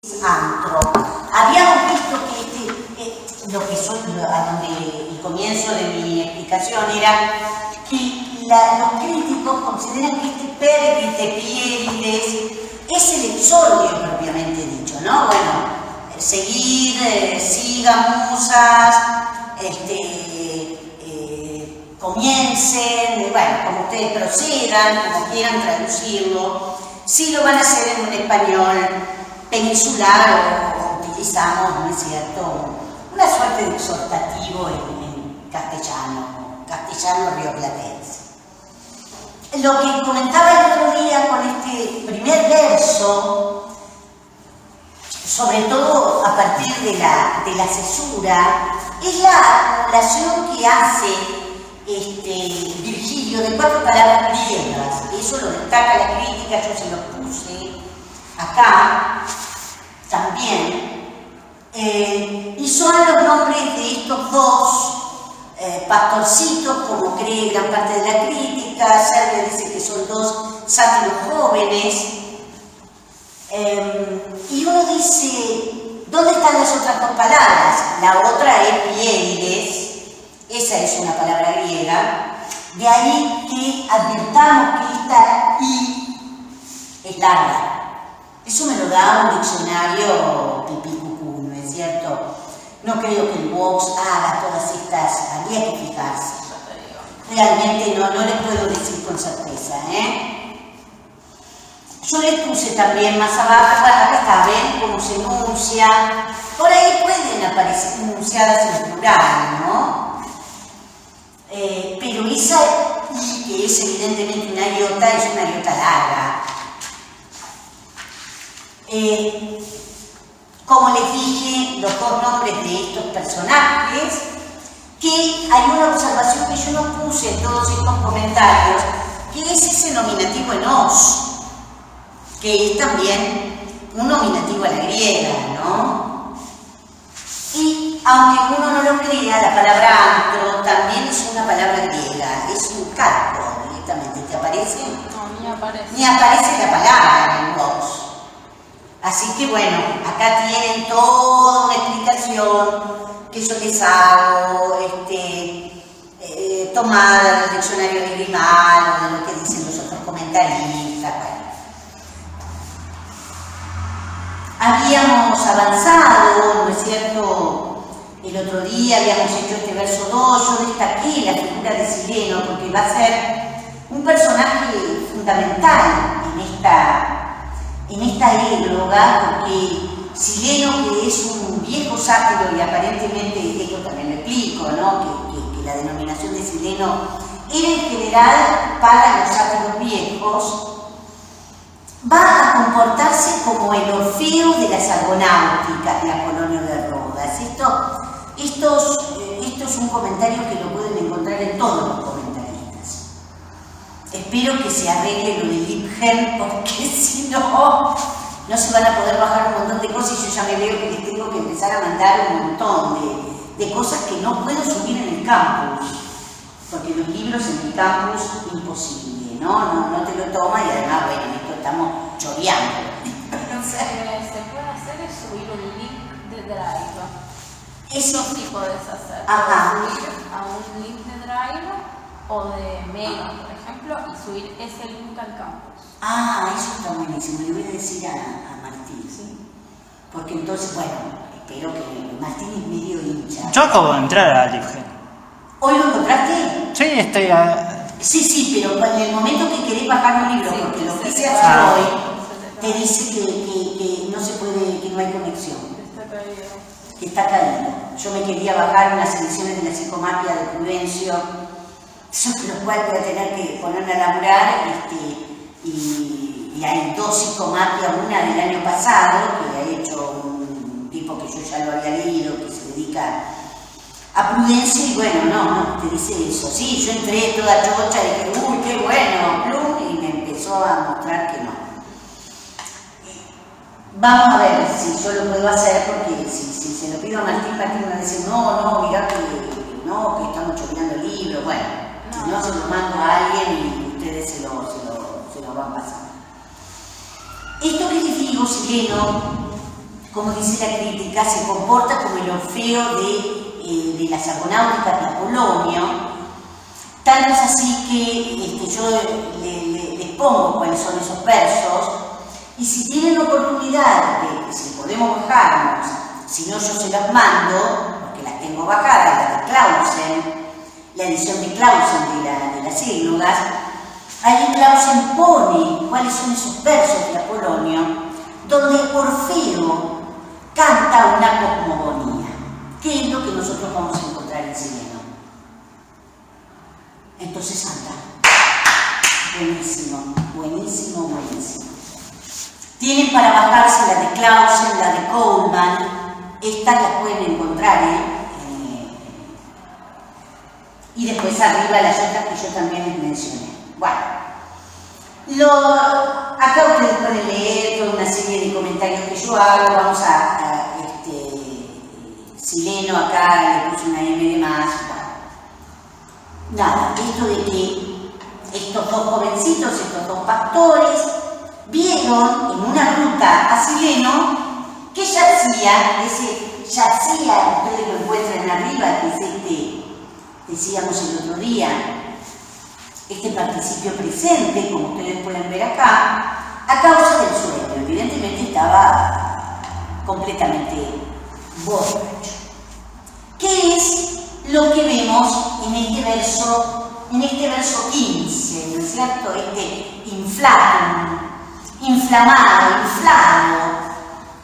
antro. Habíamos visto que lo que soy, a donde el comienzo de mi explicación era que los críticos consideran que este Pérgit de Piérides es el exordio propiamente dicho, ¿no? Bueno, seguid, sigan musas, comiencen, bueno, como ustedes procedan, como quieran traducirlo. Si lo van a hacer en un español peninsular o utilizamos, ¿no es cierto?, una suerte de exhortativo en castellano rioplatense. Lo que comentaba el otro día con este primer verso, sobre todo a partir de la cesura, es la acumulación que hace Virgilio de 4 palabras griegas. Eso lo destaca la crítica, yo se lo puse acá también. Y son los nombres de estos dos pastorcitos, como cree gran parte de la crítica. Servio dice que son dos sátiros jóvenes. Y uno dice, ¿dónde están las otras dos palabras? La otra es Piérides, esa es una palabra griega. De ahí que advirtamos que esta I es larga. Eso me lo da un diccionario pipí-cucú, ¿no es cierto? No creo que el Vox haga todas estas, habría que fijarse. Realmente no les puedo decir con certeza, Yo les puse también más abajo, bueno, acá está, ven cómo se enuncia. Por ahí pueden aparecer enunciadas en plural, ¿no? Pero esa I, que es evidentemente una iota, es una iota larga. Como les dije, los dos nombres de estos personajes, que hay una observación que yo no puse en todos estos comentarios, que es ese nominativo en os, que es también un nominativo a la griega, ¿no? Y aunque uno no lo crea, la palabra antro también es una palabra griega, es un calco directamente. ¿Te aparece? No, ni aparece. Ni aparece la palabra en Vox. Así que bueno, acá tienen toda una explicación que yo les hago, tomada del diccionario de Grimal o de lo que dicen los otros comentaristas. Bueno. Habíamos avanzado, ¿no es cierto? El otro día habíamos hecho este verso 2, yo destaqué la figura de Sileno porque va a ser un personaje fundamental en esta égloga, porque Sileno, que es un viejo sátiro, y aparentemente esto también lo explico, ¿no? Que la denominación de Sileno era en general para los sátiros viejos, va a comportarse como el Orfeo de las Argonáuticas de Apolonio de Rodas. Esto es un comentario que lo pueden encontrar en todos los comentaristas. Espero que se arregle lo del Lipgen, porque si no se van a poder bajar un montón de cosas y yo ya me veo que les tengo que empezar a mandar un montón de cosas que no puedo subir en el campus, porque los libros en el campus imposible, no te lo toma, y además, bueno, esto estamos choreando. Se puede hacer es subir un link de Drive. Eso sí podés hacer. Subir a un link de Drive o de Mail, por ejemplo, y subir ese link al campus. Eso está buenísimo. Le voy a decir a Martín. Sí. Porque entonces, bueno, espero que Martín es medio hincha. Yo acabo de entrar a Lipgen. ¿Hoy lo encontraste? Sí, estoy Sí, pero en el momento que querés bajar un libro, Sí, porque lo se quise te hacer va. hoy, te dice que no se puede, que no hay conexión. Está caído. Que está caído. Yo me quería bajar unas ediciones de la psicomapia de Prudencio, sobre lo cual voy a tener que ponerme a laburar, y hay dos psicomapias, una del año pasado, que ha hecho un tipo que yo ya lo había leído, que se dedica a Prudencio, y bueno, no, te dice eso. Sí, yo entré toda chocha y dije, uy, qué bueno, plum, y me empezó a mostrar que no. Vamos a ver si yo lo puedo hacer, porque si se lo pido a Martín me va a decir, no, mirá que estamos choreando el libro. Bueno, si no se lo mando a alguien y ustedes se lo van pasando. Esto que les digo, Sileno, como dice la crítica, se comporta como el Orfeo de las Argonáuticas de Apolonio. Tanto es así que yo les pongo cuáles son esos versos, y si tienen oportunidad de, si podemos bajarnos, si no yo se las mando, porque las tengo bajadas, las de Clausen, la edición de Clausen de las Síllogas, ahí Clausen pone cuáles son esos versos de Apolonio, donde Orfeo canta una cosmogonía, que es lo que nosotros vamos a encontrar en Sileno. Entonces anda. Buenísimo, buenísimo, buenísimo. Tienen para bajarse la de Clausen, la de Coleman, estas las pueden encontrar, y después arriba las otras que yo también les mencioné. Bueno, acá ustedes pueden leer toda una serie de comentarios que yo hago. Vamos a Sileno acá, le puse una M de más. Bueno, nada, esto de que estos dos jovencitos, estos dos pastores, vieron en una ruta a Sileno que yacía, ustedes lo encuentran arriba, que es decíamos el otro día, este participio presente, como ustedes pueden ver acá, a causa del sueño. Evidentemente estaba completamente borracho. ¿Qué es lo que vemos en este verso 15, ¿no es cierto? Este inflatum, inflamado, inflado,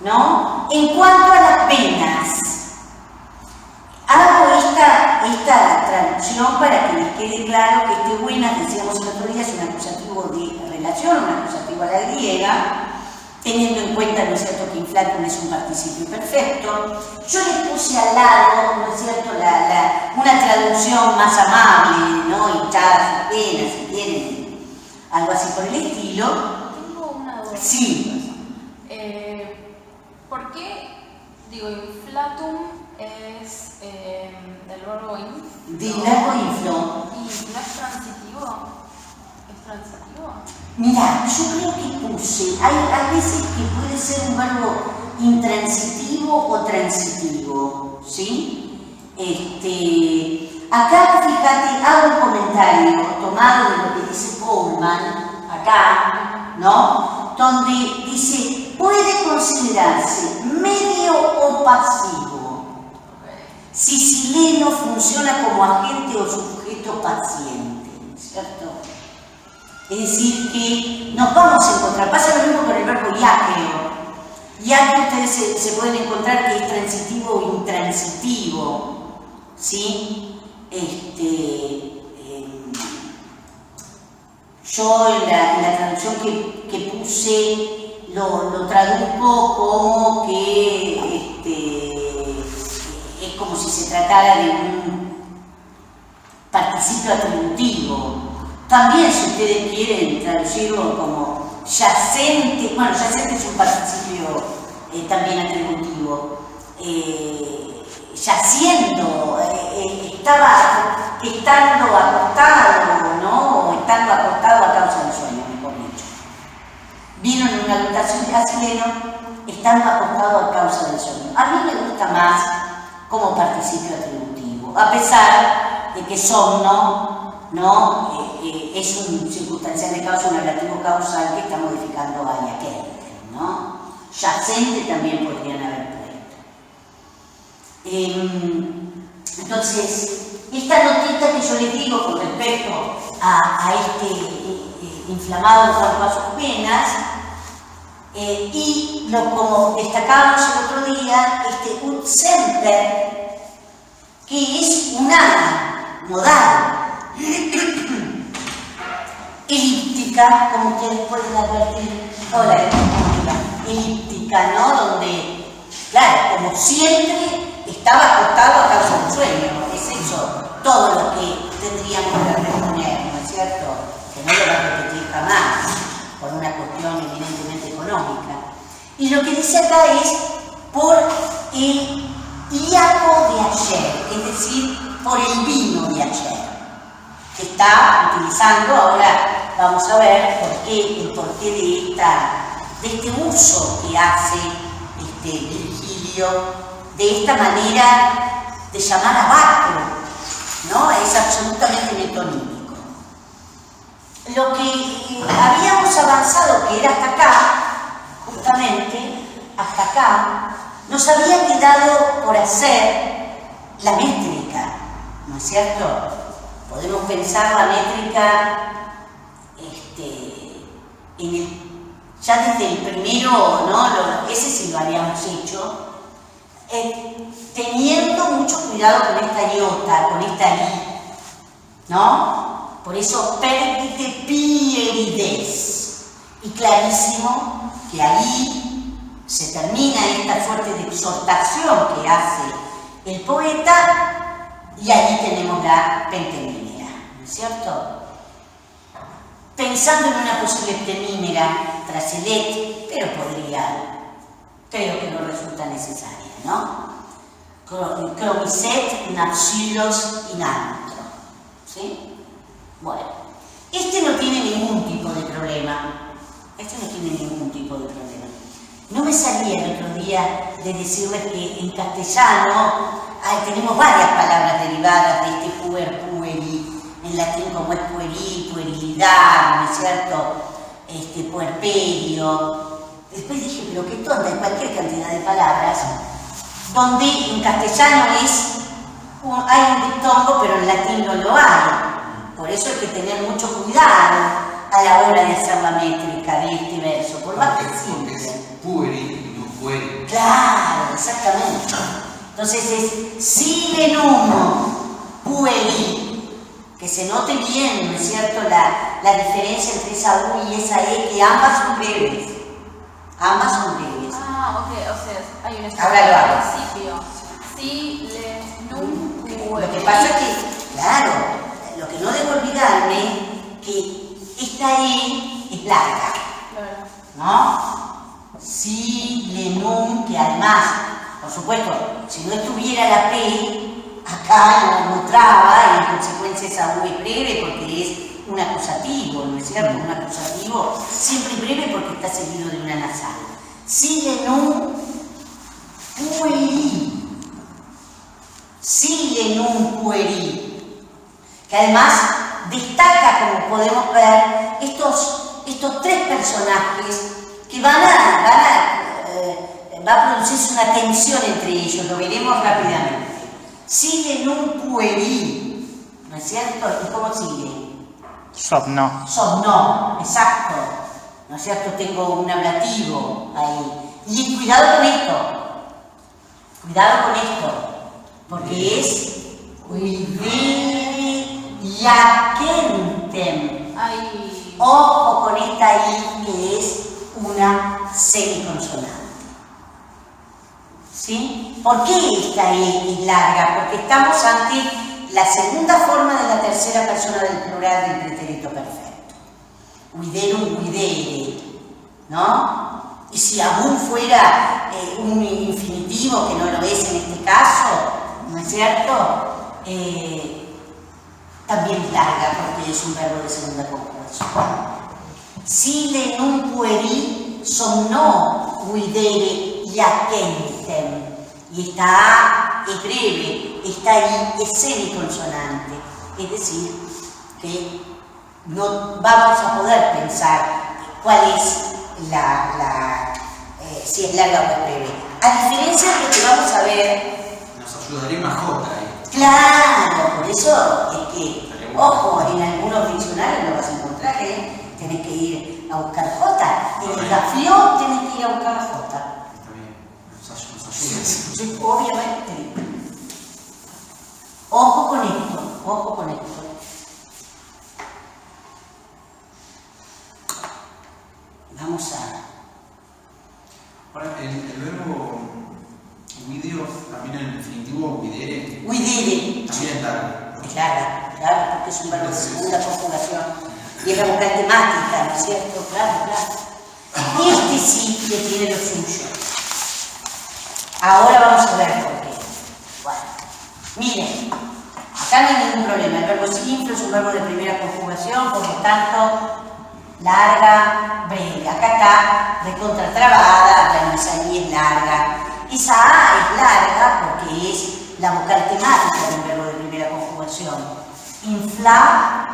¿no? En cuanto a las venas, hago esta traducción para que les quede claro que este buenas, decíamos el otro día, es un acusativo de relación, un acusativo a la griega, teniendo en cuenta, ¿no es cierto?, que inflatum es un participio perfecto. Yo les puse al lado, ¿no es cierto?, una traducción más amable, ¿no?, hinchadas sus venas, si quieren, algo así por el estilo. Tengo una duda. Sí. ¿Por qué, inflatum es del verbo inf? Del verbo inflo. ¿Y no es transitivo? ¿Es transitivo? Mira, yo creo que puse, hay veces que puede ser un verbo intransitivo o transitivo, ¿sí? Acá, fíjate, hago un comentario tomado de lo que dice Coleman, acá, ¿no? Donde dice, puede considerarse medio o pasivo, si Sileno funciona como agente o sujeto paciente, ¿cierto? Es decir, que nos vamos a encontrar, pasa lo mismo con el verbo yaqueo. Yaqueo ustedes se pueden encontrar que es transitivo o intransitivo, ¿sí? Yo en la traducción que puse lo traduzco como que es como si se tratara de un participio atributivo. También, si ustedes quieren traducirlo como yacente, bueno, yacente es un participio también atributivo, yaciendo, estando acostado, ¿no? O estando acostado a causa del sueño, mejor dicho. Vino en una anotación a Sileno, estando acostado a causa del sueño. A mí me gusta más como participio atributivo, a pesar de que somno, ¿no? Es un circunstancial de causa, un relativo causal que está modificando a yaquente, ¿no? Yacente también podrían haber puesto. Entonces, esta notita que yo les digo con respecto a este inflamado en cuanto a sus venas, y como destacábamos el otro día, ut semper, que es una modal, elíptica, como ustedes pueden advertir, elíptica, ¿no? Donde, claro, como siempre, estaba acostado a causa del sueño. Es eso todo lo que tendríamos que responder, ¿no es cierto? Que no lo va a repetir jamás, por una cuestión evidentemente económica. Y lo que dice acá es por el iaco de ayer, es decir, por el vino de ayer, que está utilizando. Ahora vamos a ver el porqué de este uso que hace Virgilio de esta manera de llamar a Baco, ¿no? Es absolutamente metonímico. Lo que habíamos avanzado, que era hasta acá, justamente, hasta acá, nos había quedado por hacer la métrica, ¿no es cierto? Podemos pensar la métrica ya desde el primero, ¿no? Ese sí lo habíamos hecho, teniendo mucho cuidado con esta iota, con esta i, ¿no? Por eso perdite pierides. Y clarísimo que ahí se termina esta suerte de exhortación que hace el poeta y ahí tenemos la pentemímera, ¿no es cierto? Pensando en una posible pentemímera tras el et, pero creo que no resulta necesaria, ¿no? Cromiset, napsilos in antro, ¿sí? Bueno, este no tiene ningún tipo de problema. No me salía el otro día de decirles que en castellano tenemos varias palabras derivadas de este puer, pueri, en latín como es pueril, puerilidad, ¿no es cierto? Puerperio. Después dije, pero qué tonta, hay cualquier cantidad de palabras, donde en castellano hay un diptongo, pero en latín no lo hay. Por eso hay que tener mucho cuidado a la hora de hacer la métrica de este verso, por más que simple. Es pueri y no pueri. Claro, exactamente. Entonces es silenum pueri, que se note bien, ¿no es cierto?, la diferencia entre esa U y esa E, que ambas son breves. Ah, ok, o sea, hay un principio. Silenum pueri. Lo que pasa es que, claro, lo que no debo olvidarme, que esta E es larga, ¿no? Silenum, que además, por supuesto, si no estuviera la P, acá no traba y en consecuencia esa U es breve porque es un acusativo, ¿no es cierto? Un acusativo siempre breve porque está seguido de una nasal. Silenum pueri, que además destaca, como podemos ver, estos tres personajes que va a producirse una tensión entre ellos, lo veremos rápidamente. Silenum pueri, ¿no es cierto? ¿Y cómo sigue? Somno. Somno, exacto, ¿no es cierto? Tengo un ablativo ahí. Y cuidado con esto, porque es yakentem. Ojo con esta I, que es una semiconsonante. ¿Sí? ¿Por qué esta I es larga? Porque estamos ante la segunda forma de la tercera persona del plural del pretérito perfecto. Viderum, videre, ¿no? Y si aún fuera un infinitivo, que no lo es en este caso, ¿no es cierto?, también es larga porque es un verbo de segunda conjugación. Silenum pueri somno videre yakentem. Y esta A es breve, esta I es semiconsonante. Es decir, que no vamos a poder pensar cuál es si es larga o es breve. A diferencia de lo que vamos a ver, nos ayudaría una J ahí. Claro, por eso es que, ojo, en algunos diccionarios lo vas a encontrar, tenés que ir a buscar J. En el Gafio tenés que ir a buscar la J. Está bien, nos ayuda. Sí, obviamente. Ojo con esto. Vamos a... Ahora, el verbo video, también en el definitivo videre. Videre. También es largo. Es larga, claro, porque es un verbo de segunda conjugación. Y es la vocal temática, ¿no es cierto? Claro. Este sí que tiene lo suyo. Ahora vamos a ver por qué. Bueno, miren, acá no hay ningún problema. El verbo simple es un verbo de primera conjugación, por lo tanto, larga, breve. Acá está recontratrabada, la mesa ahí es larga. Esa A es larga porque es la vocal temática del verbo de primera conjugación. Inflar.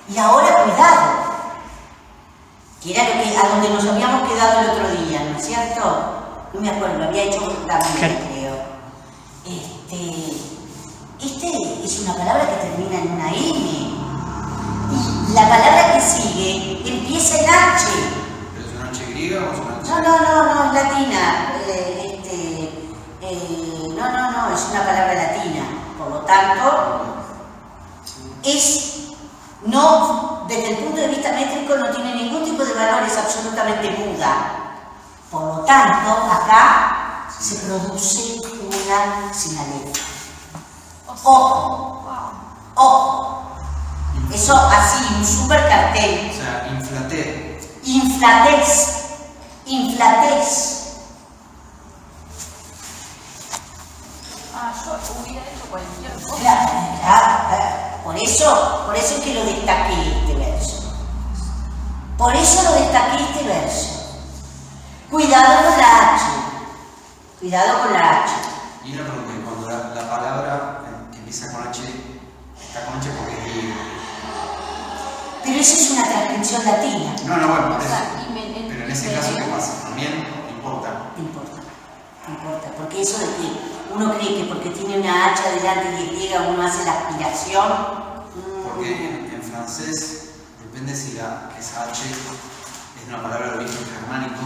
Y ahora cuidado, que era a donde nos habíamos quedado el otro día, ¿no es cierto? No me acuerdo, había hecho también, creo. Este es una palabra que termina en una M. Y la palabra que sigue empieza en H. ¿Pero es una H griega o es una H? No, es latina. No, es una palabra latina. Por lo tanto, desde el punto de vista métrico no tiene ningún tipo de valor, es absolutamente muda. Por lo tanto, acá se produce una sinaleta. Ojo, ojo. Eso así, un super cartel. O sea, inflaté. Inflatez. Yo hubiera hecho cualquier cosa. Claro. Por eso es que lo destaqué este verso. Por eso lo destaqué este verso. Cuidado con la H. Cuidado con la H. Y una pregunta, cuando la palabra que empieza con H, está con H porque es griego. Pero eso es una transcripción latina. No, bueno, O sea, pero en ese caso, ¿qué pasa? También importa. Importa, porque eso de que uno cree que porque tiene una H adelante y es griega uno hace la aspiración. Porque en francés depende si esa H es una palabra de origen germánico,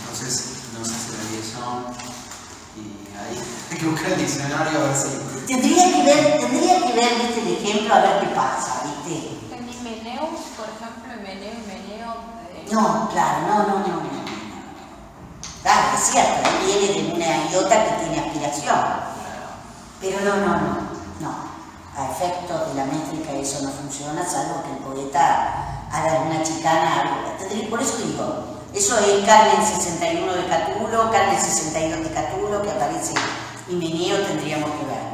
entonces no se hace la liaison y ahí hay que buscar el diccionario a ver si... Tendría que ver, ¿viste? El ejemplo a ver qué pasa, ¿viste? En Himeneus, por ejemplo, Himeneo. No, claro, no. Claro, es cierto, él viene de una iota que tiene aspiración. Pero no. A efectos de la métrica eso no funciona, salvo que el poeta haga una chicana algo. Por eso digo, eso es Carmen 61 de Catulo, Carmen 62 de Catulo, que aparece Himeneo, tendríamos que ver.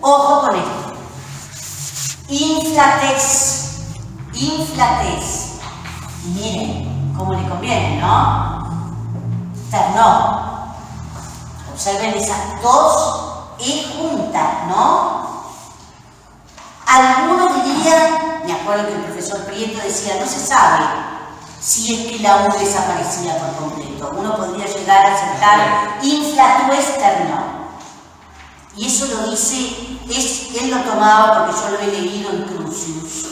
Ojo con esto. Inflatez. Y miren cómo le conviene, ¿no? No. Observen esas dos E juntas, ¿no? Algunos dirían, me acuerdo que el profesor Prieto decía, no se sabe si es que la U desaparecía por completo. Uno podría llegar a aceptar inflatuesterno. Y eso lo dice, él lo tomaba porque yo lo he leído en Crucius.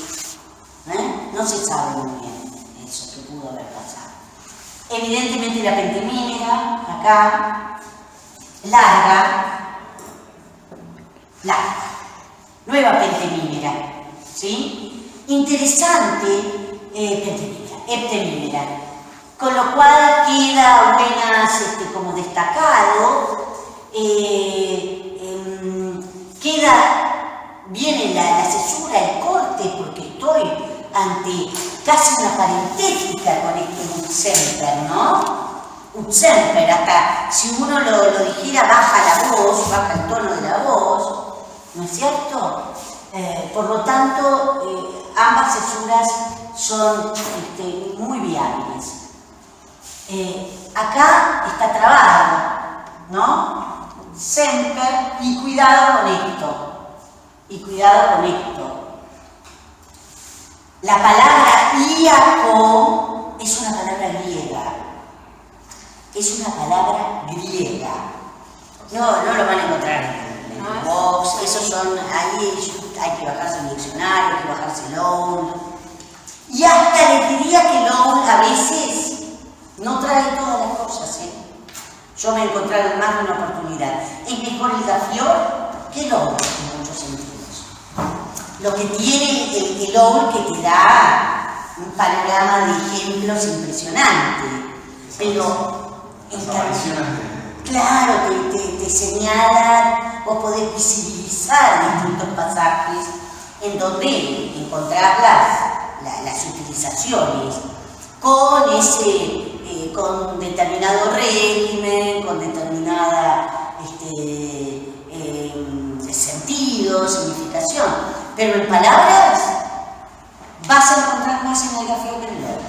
No se sabe muy bien eso que pudo haber pasado. Evidentemente la pentimímera, acá, larga, nueva pentimímera, ¿sí? Interesante, heptemímera, con lo cual queda apenas como destacado, viene la cesura, el corte, porque estoy ante casi una parentética con este Utsemper, ¿no? Utsemper, hasta si uno lo dijera baja la voz, baja el tono de la voz, ¿no es cierto? Por lo tanto, ambas cesuras son muy viables. Acá está trabado, ¿no? Semper, y cuidado con esto. La palabra Iaco es una palabra griega. No lo van a encontrar en el box, esos son, ahí hay que bajarse el diccionario, hay que bajarse el OWL. Y hasta les diría que el OWL a veces no trae todas las cosas, ¿eh? Yo me he encontrado en más de una oportunidad. Es mejor el Gafior que el OWL en muchos sentidos. Lo que tiene el OWL que te da un panorama de ejemplos impresionante. Pero claro, te señala, vos podés visibilizar distintos pasajes en donde encontrás las utilizaciones con determinado régimen, con determinada sentido, significación. Pero en palabras, vas a encontrar más en el gafio que en el verbo.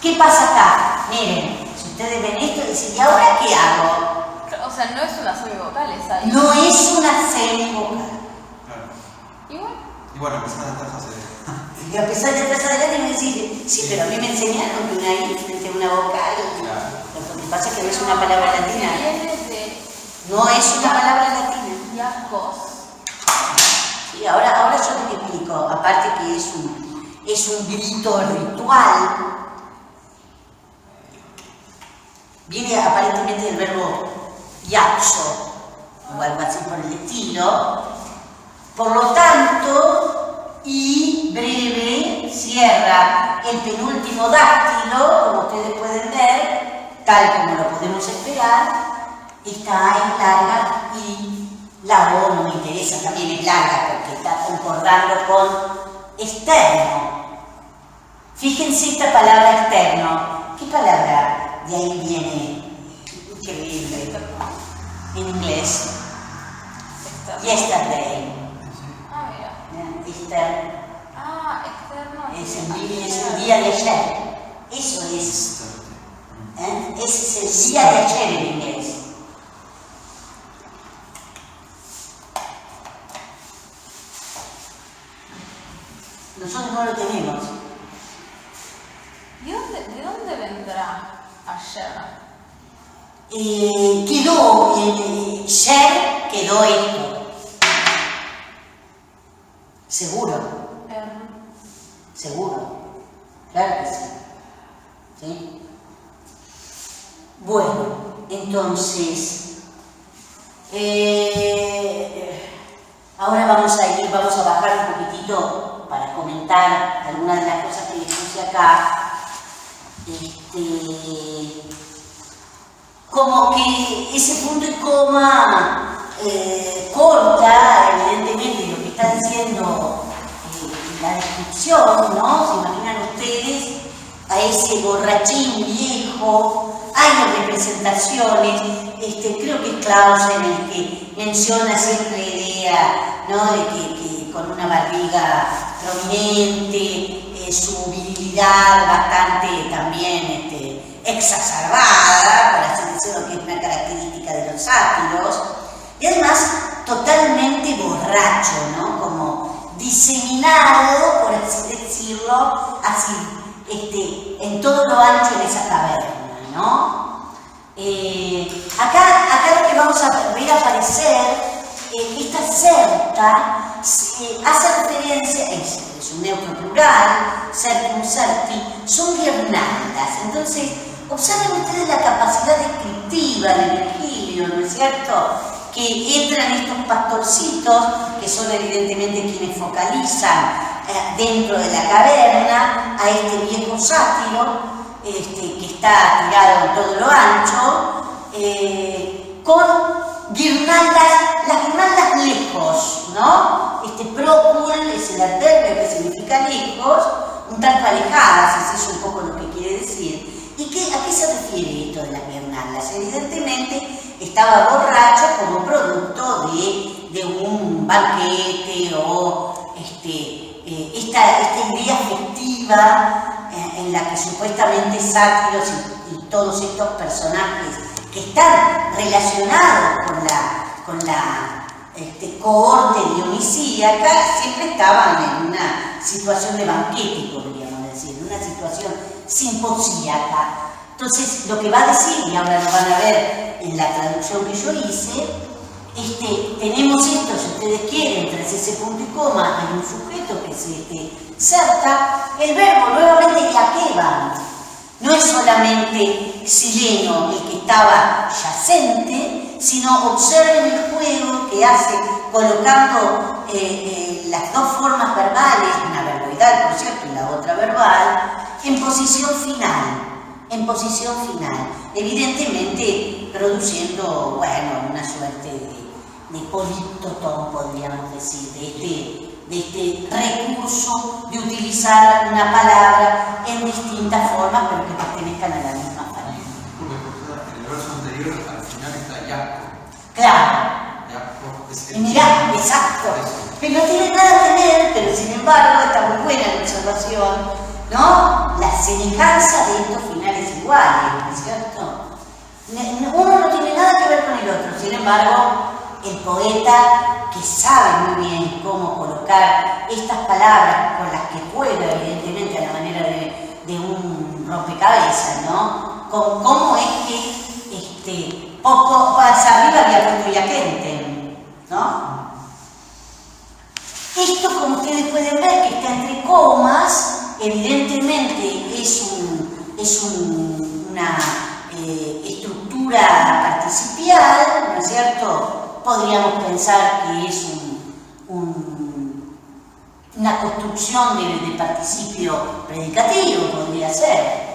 ¿Qué pasa acá? Miren, si ustedes ven esto, dicen, ¿y ahora qué hago? O sea, no es una semivocal esa. No es una semivocal. Claro. Y Y bueno, empezar a estar fácil. Y a pesar de atrás adelante me decís, sí, pero a mí me enseñaron que una I frente a una vocal. Claro. Lo que pasa es que no es una palabra latina. Viene de No es una palabra latina. Yacos. Sí, ahora yo te explico. Aparte que es un grito ritual. Viene aparentemente del verbo yaxo, o algo así por el estilo. Por lo tanto, y breve cierra el penúltimo dáctilo, como ustedes pueden ver, tal como lo podemos esperar. Esta A es larga y la O no me interesa, también es larga porque está concordando con externo. Fíjense esta palabra externo. ¿Qué palabra de ahí viene? Increíble. En inglés. Yesterday. Ah, mira. Externo. Ah, externo. Es el día de ayer. Eso es. Ese es el día de ayer en inglés. Nosotros no lo tenemos. ¿De dónde vendrá ayer? Quedó, ayer quedó esto. Seguro. Seguro. Claro que sí. ¿Sí? Bueno, entonces, ahora vamos a bajar un poquitito para comentar algunas de las cosas que les puse acá. Como que ese punto y coma corta, evidentemente, lo que está diciendo la descripción, ¿no? Se imaginan ustedes a ese borrachín viejo. Hay representaciones, creo que es Clausen el que menciona siempre la idea, ¿no? De que con una barriga prominente, su virilidad bastante también exacerbada, por así decirlo, que es una característica de los sátiros, y además totalmente borracho, ¿no? Como diseminado, por así decirlo, así, en todo lo ancho de esa caverna, ¿no? Acá lo que vamos a ver aparecer, esta certa hace referencia, es un neutro plural, certum certi, son guirnaldas. Entonces, observen ustedes la capacidad descriptiva de Virgilio, ¿no es cierto? Que entran estos pastorcitos, que son evidentemente quienes focalizan dentro de la caverna a este viejo sátiro, que está tirado en todo lo ancho, con guirnaldas, las guirnaldas lejos, ¿no? Procul es el adverbio que significa lejos, un tanto alejadas, es eso un poco lo que quiere decir. ¿Y a qué se refiere esto de las guirnaldas? Evidentemente estaba borracho como producto de un banquete o esta idea festiva en la que supuestamente sátiros y todos estos personajes que están relacionados con la cohorte dionisíaca siempre estaban en una situación de banquete, podríamos decir, en una situación simposíaca. Entonces, lo que va a decir, y ahora lo van a ver en la traducción que yo hice, tenemos esto, si ustedes quieren, tras ese punto y coma, hay un sujeto que es certa, el verbo nuevamente yaqueban. No es solamente sileno el que estaba yacente, sino observen el juego que hace colocando las dos formas verbales, una verboidal, por cierto, y la otra verbal, en posición final. En posición final, evidentemente produciendo, bueno, una suerte de polítotón, podríamos decir, de este recurso de utilizar una palabra en distintas formas, pero que pertenezcan a la misma familia. En el verso anterior, al final está Jacob. Claro. Jacob es Mirá, exacto. Pero no tiene nada que ver, pero sin embargo está muy buena la observación, ¿no? La semejanza de estos finales iguales, ¿no es cierto? Uno no tiene nada que ver con el otro, sin embargo, el poeta, que sabe muy bien cómo colocar estas palabras con las que juega, evidentemente, a la manera de un rompecabezas, ¿no? Con cómo es que poco hacia arriba había puesto ya gente, ¿no? Esto, como ustedes pueden ver, que está entre comas, evidentemente es una estructura participial, ¿no es cierto? Podríamos pensar que es una construcción de participio predicativo, podría ser.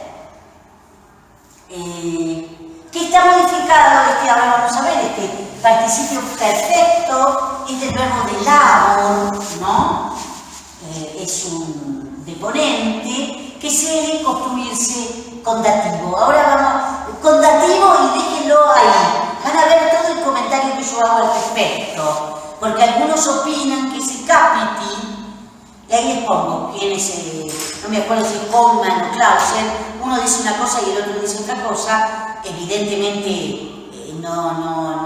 Que está modificado, ahora vamos a ver, participio perfecto es del verbo de labor, ¿no? Es un deponente que se debe construirse con dativo. Ahora vamos con dativo y déjenlo ahí. Van a ver todo el comentario que yo hago al respecto, porque algunos opinan que ese capiti, y ahí les pongo quién es, no me acuerdo si es Coleman o Clausen, uno dice una cosa y el otro dice otra cosa, evidentemente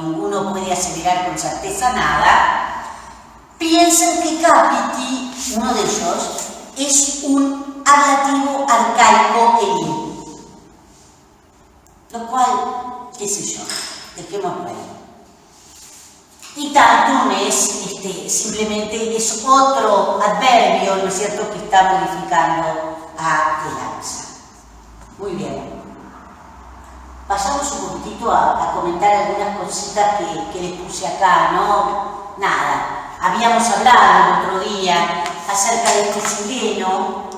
ninguno puede aseverar con certeza nada. Piensan que capiti, uno de ellos, es un ablativo arcaico elín, lo cual, qué sé yo, dejémoslo ahí. Y tantum es, simplemente es otro adverbio, ¿no es cierto?, que está modificando a el alza. Muy bien. Pasamos un poquitito a comentar algunas cositas que les puse acá, ¿no? Nada. Habíamos hablado el otro día acerca de este sileno.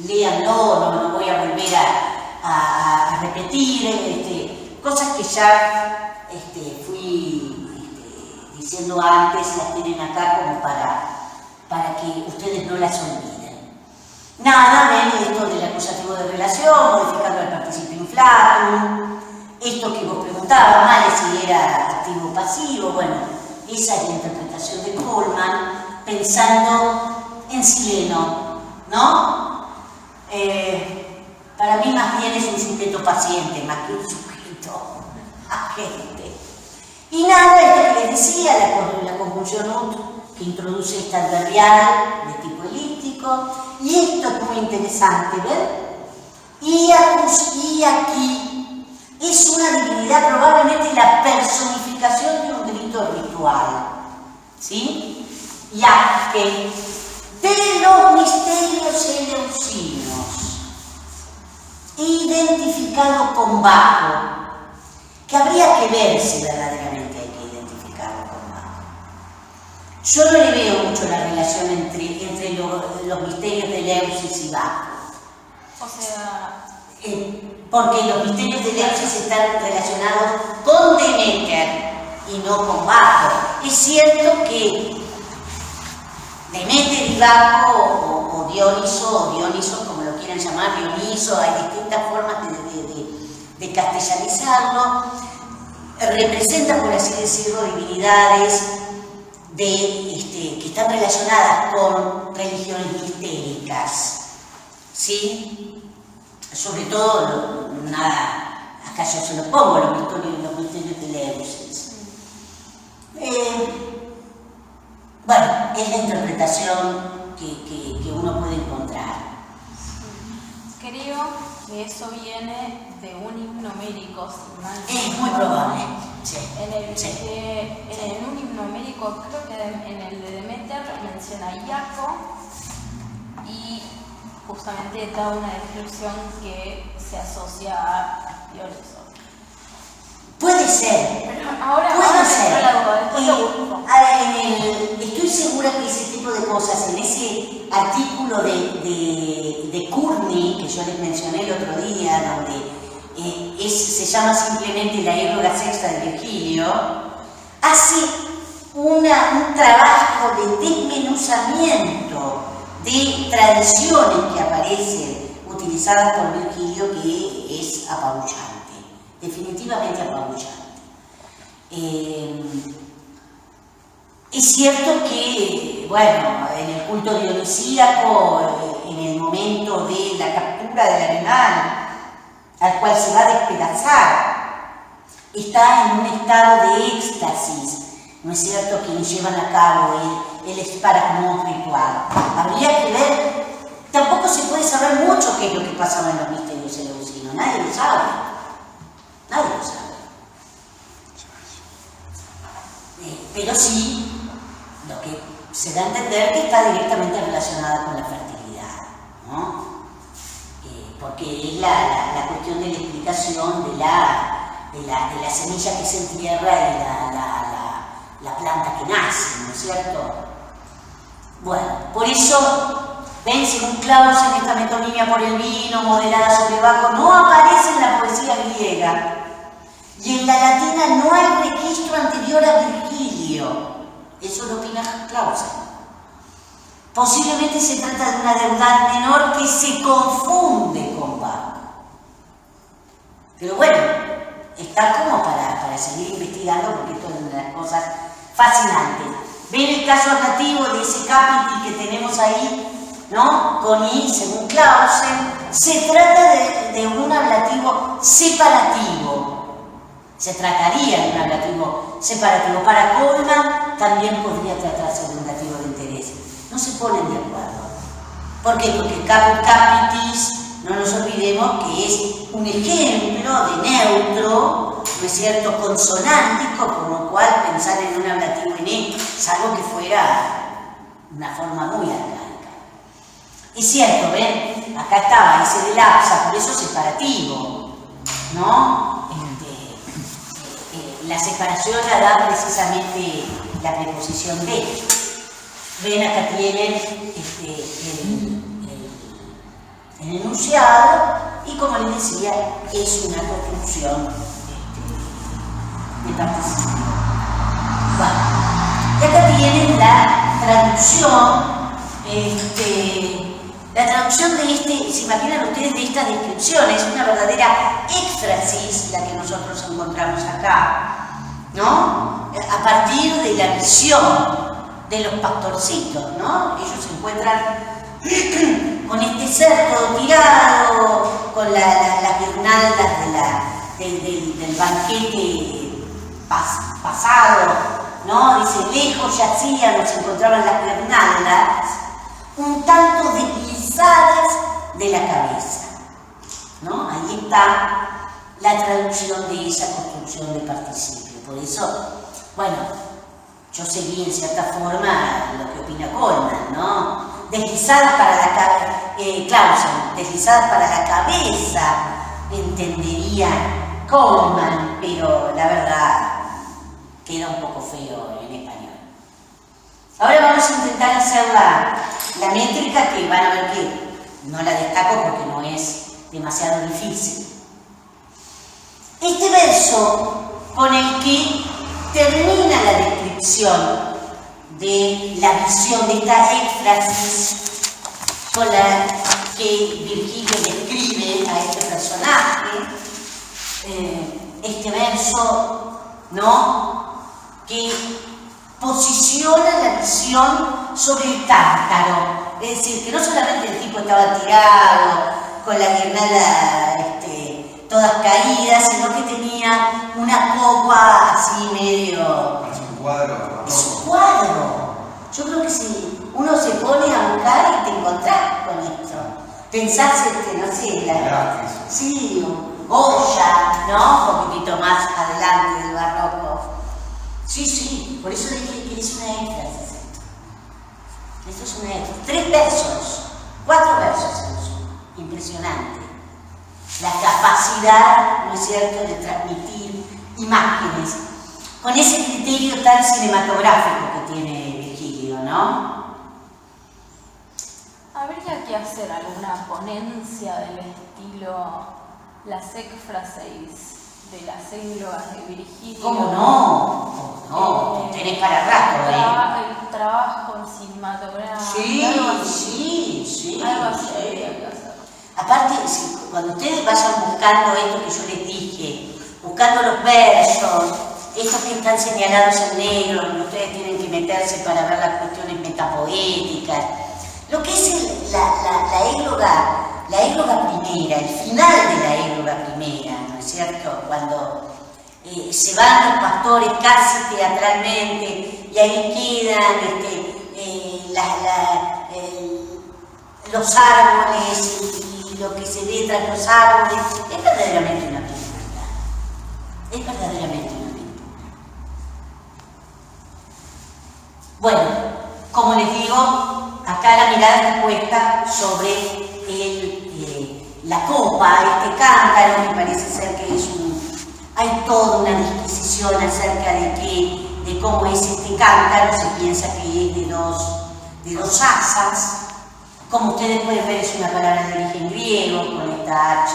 Léanlo, no voy a volver a repetir. Cosas que ya fui diciendo antes, las tienen acá como para que ustedes no las olviden. Nada, ven esto del acusativo de relación, modificando el participio inflatum, esto que vos preguntabas, Male, si era activo o pasivo, bueno, esa es la interpretación de Coleman, pensando en sileno, ¿no? Para mí más bien es un sujeto paciente, más que un sujeto agente. Y nada, esto que les decía, la conjunción ut, que introduce esta adverbial de tipo elíptico, y esto es muy interesante, ¿ven? Y aquí es una divinidad, probablemente la personificación de un grito ritual, ¿sí? Ya que de los misterios eleusinos, identificado con bajo, que habría que ver si verdaderamente hay que identificarlo con bajo. Yo no le veo mucho la relación entre los misterios de Eleusis y bajo. O sea... porque los misterios de Eleusis están relacionados con Demeter y no con Baco. Es cierto que Demeter y Baco, o Dioniso, como lo quieran llamar, Dioniso, hay distintas formas de castellanizarlo, representan, por así decirlo, divinidades que están relacionadas con religiones mistéricas, ¿sí? Sobre todo, acá yo se lo pongo, los misterios de Eleusis. Bueno, es la interpretación que uno puede encontrar. Creo que eso viene de un himnomérico, si mal no es muy probable, sí. En un himnomérico, creo que en el de Demeter menciona a Iaco y justamente da una descripción que se asocia a Dioniso. Puede ser. Pero ahora puede ser. La duda, después lo busco. Estoy segura que ese tipo de cosas, en ese artículo de Courtney, que yo les mencioné el otro día, donde se llama simplemente la égloga sexta de Virgilio, hace un trabajo de desmenuzamiento de tradiciones que aparecen utilizadas por Virgilio, que es apabullante, definitivamente apabullante. Es cierto que bueno, en el culto dionisíaco, en el momento de la captura del animal, al cual se va a despedazar, está en un estado de éxtasis, ¿no es cierto?, que llevan a cabo el esparagnón ritual. Habría que ver, tampoco se puede saber mucho qué es lo que pasaba en los misterios eleusinos, nadie lo sabe, nadie lo sabe. Pero sí, lo que se da a entender que está directamente relacionada con la fertilidad, ¿no? Porque es la cuestión de la explicación de la semilla que se entierra y la planta que nace, ¿no es cierto? Bueno, por eso, ven, según Clausen, esta metonimia por el vino, modelada sobre Baco, no aparece en la poesía griega. Y en la latina no hay registro anterior a Virgilio. Eso lo opina Clausen. Posiblemente se trata de una deudad menor que se confunde con Baco. Pero bueno, está como para seguir investigando, porque esto es una de las cosas fascinantes. Ven el caso nativo de ese capiti que tenemos ahí, ¿no? Con I, según Clausen, se trata de un ablativo separativo. Se trataría de un ablativo separativo. Para Coleman también podría tratarse de un dativo de interés. No se ponen de acuerdo. ¿Por qué? Porque caput capitis, no nos olvidemos que es un ejemplo de neutro, ¿no es cierto?, consonántico, por lo cual pensar en un ablativo en E, salvo que fuera una forma muy arcaica. Es cierto, ¿ven? Acá estaba ese de lapsa, por eso separativo, ¿no? La separación la da precisamente la preposición de. Ven, acá tienen el enunciado y, como les decía, es una construcción de participio. Bueno, y acá tienen la traducción. La traducción de se imaginan ustedes, de esta descripción, es una verdadera éxfrasis la que nosotros encontramos acá, ¿no? A partir de la visión de los pastorcitos, ¿no? Ellos se encuentran con este ser todo tirado, con las guirnaldas del banquete pasado, ¿no? Dice, lejos yacían, nos encontraban las guirnaldas, un tanto deslizadas de la cabeza, ¿no? Ahí está la traducción de esa construcción de participio. Por eso, bueno, yo seguí en cierta forma lo que opina Coleman, ¿no? Deslizadas para la cabeza, Clausen, deslizadas para la cabeza, entendería Coleman, pero la verdad queda un poco feo en español. Ahora vamos a intentar hacer la métrica, que van a ver que no la destaco porque no es demasiado difícil. Este verso con el que termina la descripción de la visión de esta éxfrasis con la que Virgilio describe a este personaje, este verso, ¿no?, que posiciona la visión sobre el Tártaro. Es decir, que no solamente el tipo estaba tirado, con la guirnalda todas caídas, sino que tenía una copa así medio... Parece un cuadro. Es un cuadro. Yo creo que si uno se pone a buscar y te encontrás con esto. Pensás, no sé, sí, Goya, ¿no? Un poquitito más adelante del barroco. Sí, por eso dije que es una éxtasis. Esto es una éxtasis. 3 versos, 4 versos. Impresionante. La capacidad, ¿no es cierto?, de transmitir imágenes con ese criterio tan cinematográfico que tiene Virgilio, ¿no? Habría que hacer alguna ponencia del estilo las éxfrasis de las églogas de Virgilio. ¿Cómo no? No, tenés para rato, el trabajo en cinematografía. Sí. Algo así habría que hacer. Aparte, cuando ustedes vayan buscando esto que yo les dije, buscando los versos, estos que están señalados en negro, y ustedes tienen que meterse para ver las cuestiones respuestas poéticas. Lo que es la égloga primera, el final de la égloga primera, ¿no es cierto? Cuando se van los pastores casi teatralmente y ahí quedan los árboles y lo que se ve tras los árboles, es verdaderamente una pintura. Es verdaderamente una pintura. Bueno, como les digo, acá la mirada está puesta sobre la copa, este cántaro, que parece ser que es hay toda una disquisición acerca de cómo es este cántaro. Se piensa que es de dos asas. Como ustedes pueden ver, es una palabra de origen griego, con esta H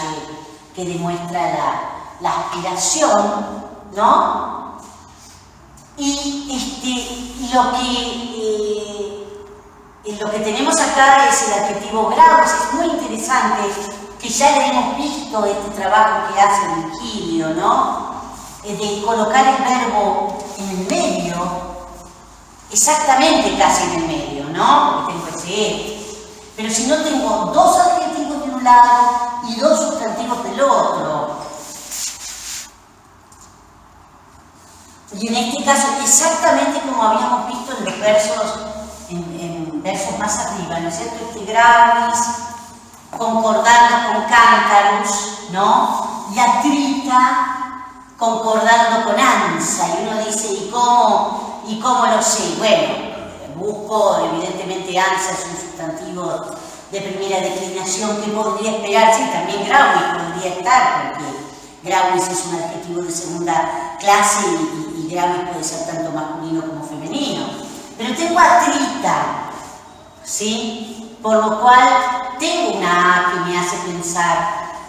que demuestra la aspiración, ¿no? Y lo que tenemos acá es el adjetivo graus. Es muy interesante que ya le hemos visto este trabajo que hace Virgilio, ¿no? De colocar el verbo en el medio, exactamente casi en el medio, ¿no? Porque tengo ese. Pero si no, tengo dos adjetivos de un lado y dos sustantivos del otro. Y en este caso, exactamente como habíamos visto en los versos, en versos más arriba, ¿no es cierto? Este gravis, concordando con cántaros, ¿no? Y atrita, concordando con ansa. Y uno dice, ¿y cómo lo sé? Bueno, busco, evidentemente ansa es un sustantivo de primera declinación que podría esperarse, y también gravis podría estar, porque gravis es un adjetivo de segunda clase y gravis puede ser tanto masculino como femenino. Pero tengo atrita, ¿sí? Por lo cual tengo una A que me hace pensar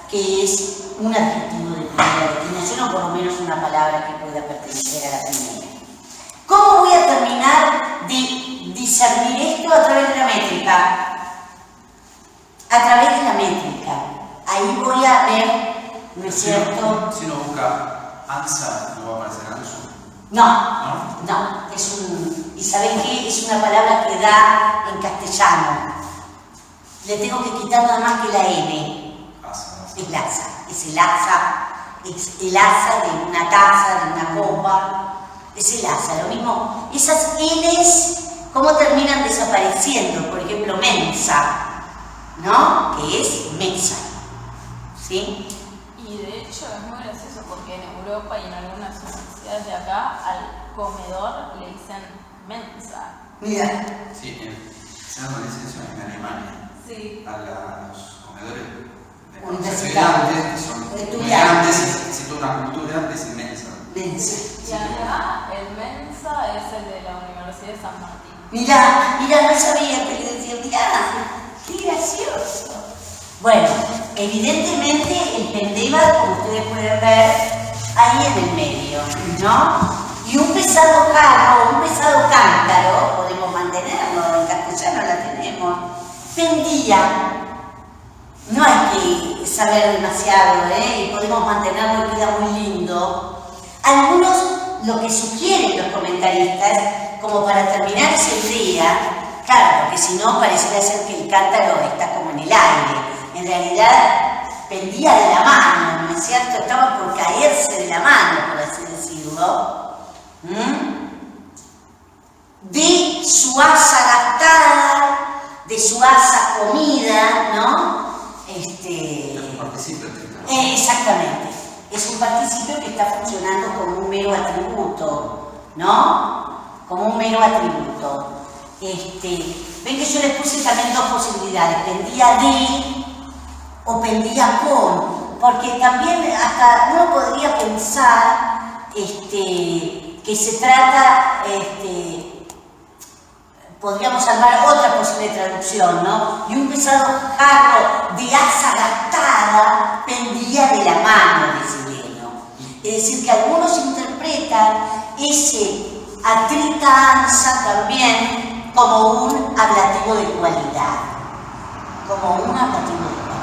que es un adjetivo de primera declinación, o por lo menos una palabra que pueda pertenecer a la primera. ¿Cómo voy a terminar de discernir esto? A través de la métrica. A través de la métrica. Ahí voy a ver, ¿no es cierto? Si uno busca ansa, ¿no va a aparecer ansu? No. ¿Y saben qué? Es una palabra que da en castellano. Le tengo que quitar nada más que la N. Es el asa. Es el asa de una taza, de una copa. Es el asa, lo mismo. Esas N's, ¿cómo terminan desapareciendo? Por ejemplo, mensa, ¿no? Que es mesa, ¿sí? Y de hecho es muy gracioso porque en Europa y en algunas universidades de acá al comedor le dicen mensa. Mira. Sí, se llama eso en Alemania. Sí. A los comedores de estudiantes, que son estudiantes y toda una cultura es inmensa. Mensa. Y acá el mensa es el de la Universidad de San Martín. Mirá, no sabía que le decía, mirá, qué gracioso. Bueno, evidentemente el pendeval, como ustedes pueden ver, ahí en el medio, ¿no? Y un pesado jarro, un pesado cántaro, podemos mantenerlo, en castellano la tenemos, pendía. No hay que saber demasiado, y podemos mantenerlo y queda muy lindo. Algunos, lo que sugieren los comentaristas, como para terminar esa idea, claro, porque si no parecería ser que el cántaro está como en el aire. En realidad pendía de la mano, ¿no es cierto? Estaba por caerse de la mano, por así decirlo. De su asa gastada, de su asa comida, ¿no? Es un participio. Exactamente. Es un participio que está funcionando como un mero atributo, ¿no? Como un mero atributo. Ven que yo les puse también dos posibilidades, pendía de o pendía con, porque también hasta uno podría pensar que se trata, podríamos armar otra posible traducción, ¿no? Y un pesado jarro de asa gastada pendía de la mano de ese lleno. Es decir, que algunos interpretan ese atrita ansa también como un ablativo de cualidad. Como un ablativo de cualidad.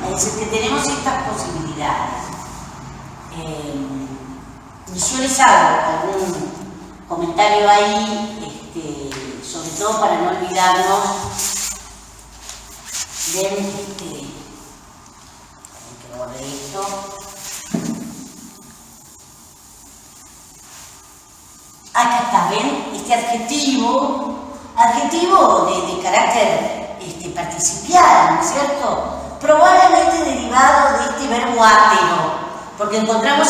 Es decir, que tenemos estas posibilidades. Y yo les hago algún comentario ahí sobre todo para no olvidarnos de que borre esto. Acá está, ¿ven? Este adjetivo de carácter participial, ¿no es cierto? Probablemente derivado de este verbo átero, porque encontramos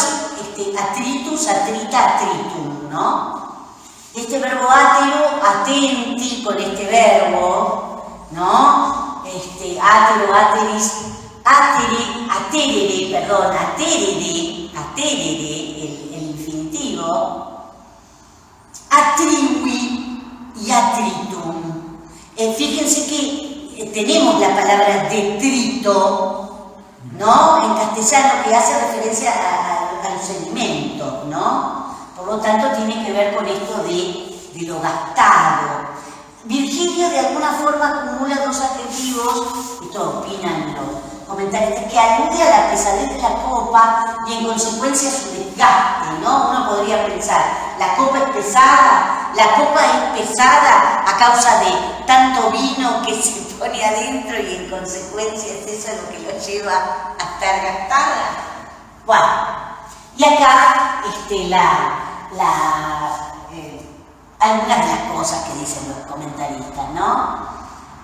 atritus, atrita, atritum, ¿no? Este verbo átero, atenti, con este verbo, ¿no? Átero, ateris, aterere, el infinitivo, atriui y atritum. Fíjense que tenemos la palabra detrito, ¿no? En castellano, que hace referencia a los sedimentos, ¿no? Por lo tanto, tiene que ver con esto de lo gastado. Virgilio de alguna forma acumula dos adjetivos, esto opinan los comentaristas, que alude a la pesadez de la copa y en consecuencia a su desgaste, ¿no? Uno podría pensar, la copa es pesada a causa de tanto vino que se pone adentro y en consecuencia es eso lo que lo lleva a estar gastada. Bueno, y acá algunas de las cosas que dicen los comentaristas, ¿no?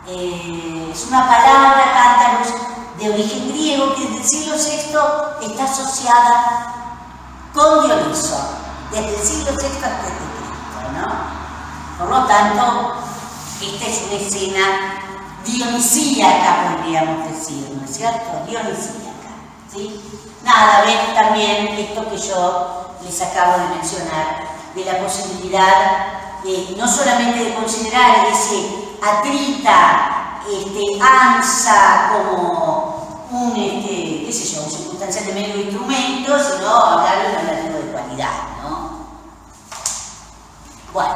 Es una palabra, cántaros, de origen griego que desde el siglo VI está asociada con Dioniso, desde el siglo VI a.C., ¿no? Por lo tanto, esta es una escena dionisíaca, podríamos decir, ¿no es cierto? Dionisíaca, ¿sí? Nada, ven también esto que yo les acabo de mencionar, de la posibilidad no solamente de considerar ese atrita, ansa como un, qué sé yo, un circunstancial de medio instrumento, sino hablar de un relativo de cualidad, ¿no? Bueno.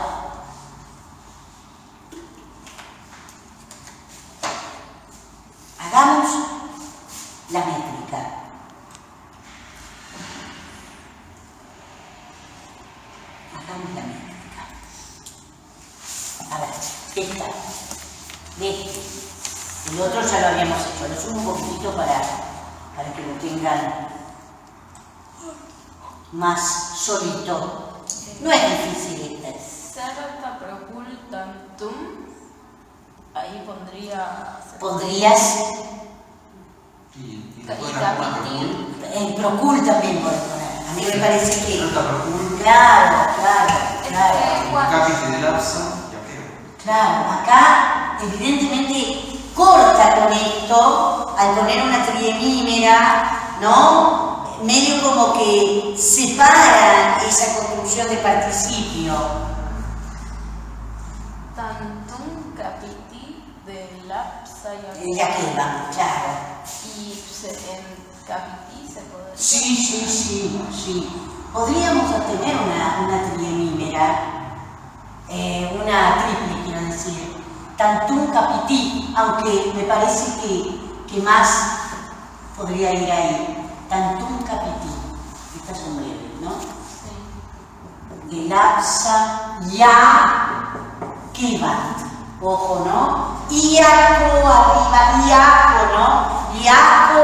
Hagamos la métrica. Hagamos la métrica. A ver, esta, el otro ya lo habíamos hecho, lo subo un poquitito para que lo tengan más solito. No es difícil esta. Certa procultantum, ahí Podrías. Y capitil. El procul también puedes poner. A mí me parece que. Claro. Cuando- de lapsa. Claro, acá evidentemente corta con esto al poner una triemímera, ¿no? Medio como que separa esa construcción de participio. Tantum capiti de lapsa Ya queda, claro. y en capiti se podría. Sí. Podríamos obtener una triemímera, una triple, quiero decir, tantum capiti, aunque me parece que más podría ir ahí. Tantum capiti, estas son breves, ¿no? Sí. De lapsa, ya, quebat, ojo, ¿no? Iaco arriba, iaco, ¿no? Iaco,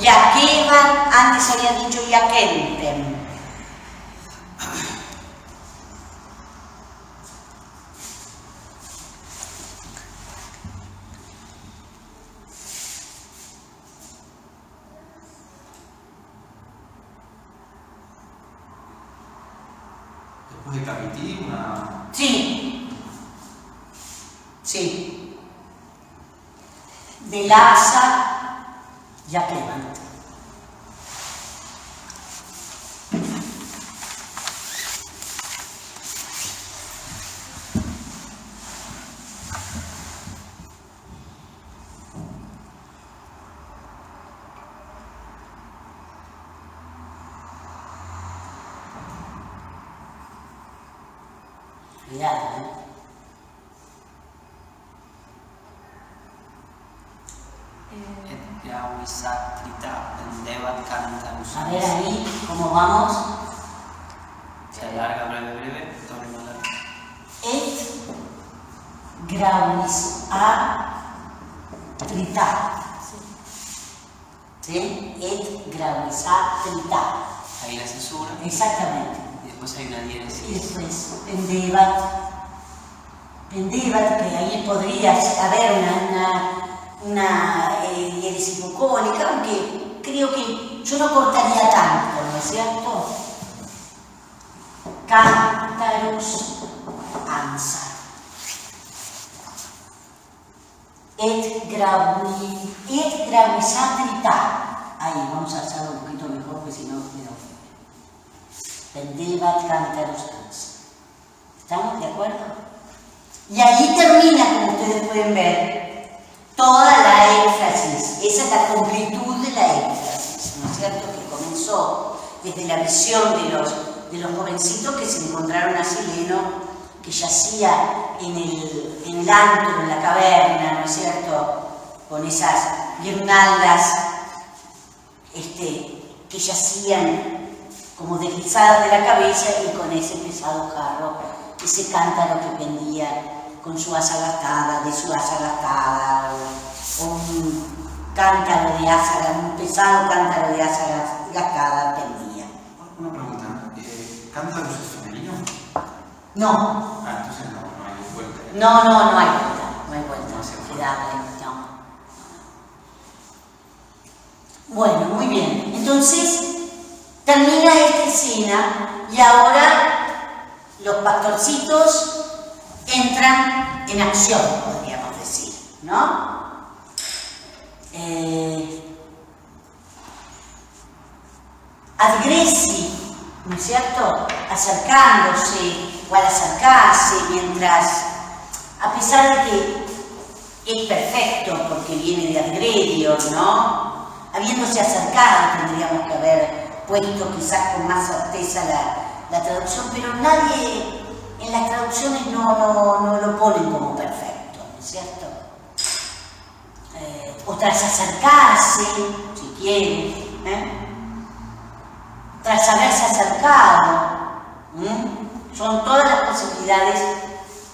ya quebat, antes había dicho iaquentem. Después de capití, una. Sí. De lapsa, ya quebat. Cuidado, A ver ahí, ¿cómo vamos? Se alarga, breve, doble. Et grauisatrita. ¿Sí? Et grauisatrita. Ahí la cesura. Exactamente. Y después hay una diéresis. Y después pendebat, que ahí podría haber una diéresis bucólica, aunque creo que yo no cortaría tanto, ¿no es cierto? Cantarus ansa. Et grauisatrita. Ahí, vamos a hacerlo un poquito mejor, porque si no queda pendebat cantarus ansa. ¿Estamos de acuerdo? Y ahí termina, como ustedes pueden ver, toda la énfasis. Esa es la completud de la énfasis, ¿no es cierto? Que comenzó desde la visión de los jovencitos que se encontraron a Sileno, que yacía en el antro, en la caverna, ¿no es cierto? Con esas guirnaldas que yacían como deslizadas de la cabeza y con ese pesado jarro, ese cántaro que pendía con su asa gastada, de su asa gastada, o un cántaro de asa, un pesado cántaro de asa gastada pendía. Una pregunta, ¿cántaros es femenino? No. Ah, entonces no hay vuelta. No hay vuelta, no hay vuelta. No hace falta. Quedable, no. Bueno, muy bien. Entonces, termina esta escena y ahora los pastorcitos entran en acción, podríamos decir, ¿no? Adgresi, ¿no es cierto? Acercándose o al acercarse, mientras, a pesar de que es perfecto porque viene de adgredio, ¿no? Habiéndose acercado, tendríamos que haber puesto quizás con más certeza la traducción, pero nadie en las traducciones no lo ponen como perfecto, ¿no es cierto? O tras acercarse, si quieren, tras haberse acercado, son todas las posibilidades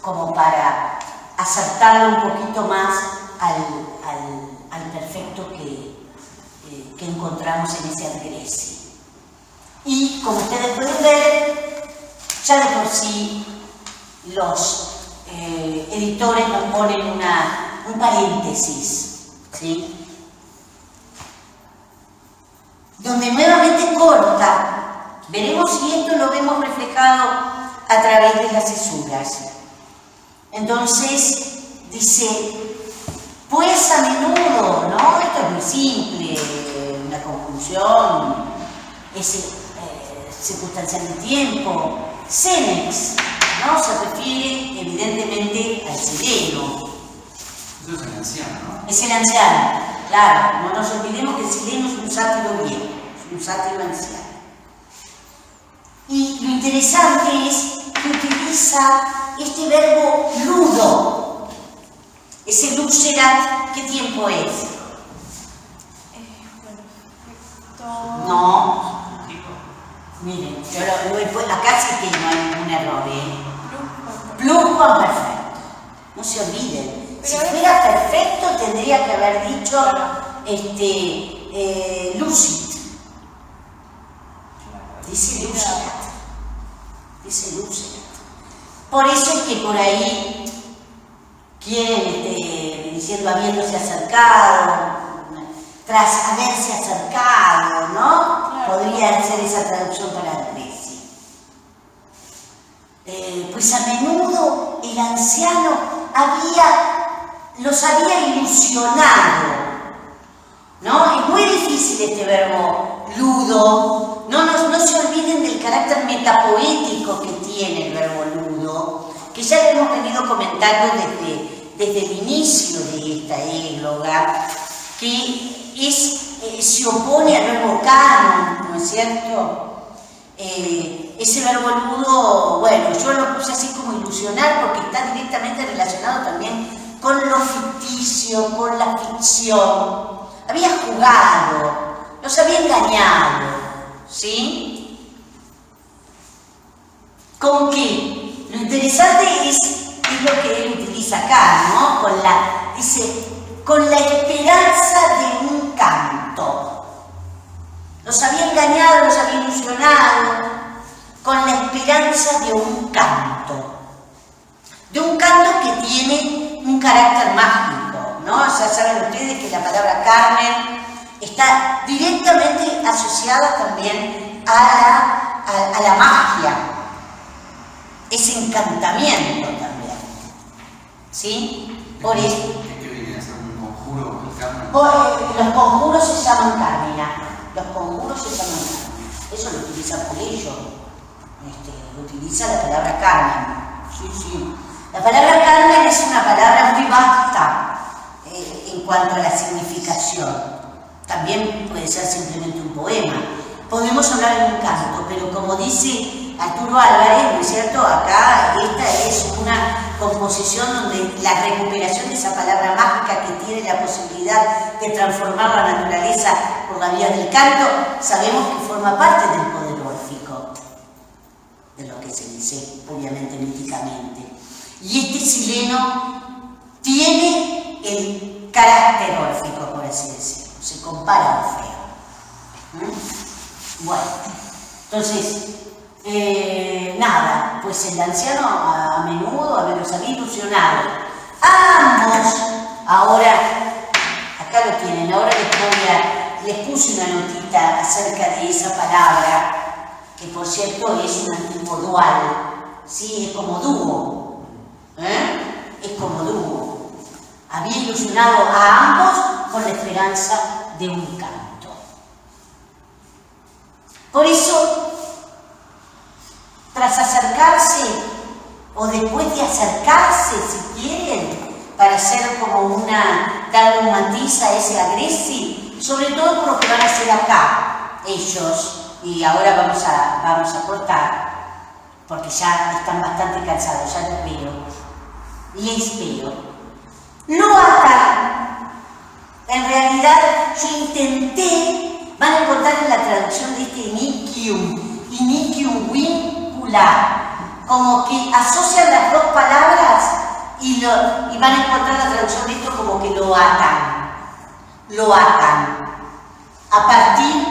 como para acertarlo un poquito más al perfecto que encontramos en ese adgresi. Y como ustedes pueden ver, ya de por sí los editores nos ponen un paréntesis, ¿sí? Donde nuevamente corta, veremos si esto lo vemos reflejado a través de las cesuras. Entonces dice, pues a menudo, ¿no? Esto es muy simple, una conjunción, es circunstancial de tiempo, senex, ¿no? Se refiere evidentemente al sileno. Eso es el anciano, ¿no? Es el anciano, claro, no nos olvidemos que el sileno es un sátiro viejo, es un sátiro anciano. Y lo interesante es que utiliza este verbo ludo. Ese luxerat, ¿qué tiempo es? No. Miren, acá sí que no hay ningún error, Pluscuamperfecto. No se olviden. Si fuera perfecto tendría que haber dicho lucid. Dice lucerat. Dice lucerat. Por eso es que por ahí quieren, diciendo habiéndose acercado, tras haberse acercado, ¿no? Claro. Podría ser esa traducción para adgresi. Pues a menudo el anciano los había ilusionado, ¿no? Es muy difícil este verbo ludo. No se olviden del carácter metapoético que tiene el verbo ludo, que ya lo hemos venido comentando desde el inicio de esta égloga, que se opone al verbo canon, ¿no es cierto? Ese verbo ludo, bueno, yo lo puse así como ilusionar porque está directamente relacionado también con lo ficticio, con la ficción. Había jugado, los había engañado, ¿sí? ¿Con qué? Lo interesante es es lo que él utiliza acá, ¿no? Dice, con la esperanza de un canto. Los había engañado, los había ilusionado, con la esperanza de un canto. De un canto que tiene un carácter mágico, ¿no? O sea, saben ustedes que la palabra Carmen está directamente asociada también a la magia, ese encantamiento también, ¿sí? Por eso. ¿Qué viene a ser un conjuro el Carmen? Los conjuros se llaman Carmina, los conjuros se llaman Carmen, eso lo utiliza por ello, utiliza la palabra Carmen, sí. La palabra Carmen es una palabra muy vasta en cuanto a la significación. También puede ser simplemente un poema. Podemos hablar de un canto, pero como dice Arturo Álvarez, ¿no es cierto? Acá esta es una composición donde la recuperación de esa palabra mágica que tiene la posibilidad de transformar la naturaleza por la vía del canto, sabemos que forma parte del poder órfico, de lo que se dice, obviamente, míticamente. Y este sileno tiene el carácter órfico, por así decirlo, se compara a Orfeo. Bueno, entonces, nada, pues el anciano a menudo los había ilusionado. Ambos, ahora, acá lo tienen, ahora les puse una notita acerca de esa palabra, que por cierto es un antiguo dual, sí, es como dúo. Es como dúo. Había ilusionado a ambos con la esperanza de un canto. Por eso, tras acercarse, o después de acercarse, si quieren, para hacer como darle un matiz a ese agresi, sobre todo por lo que van a hacer acá, ellos, y ahora vamos a cortar, porque ya están bastante cansados, ya los veo. Les veo. Lo atan. En realidad yo intenté, van a encontrar en la traducción de este iniquium vincula, como que asocian las dos palabras y van a encontrar la traducción de esto como que lo atan. Lo atan. A partir,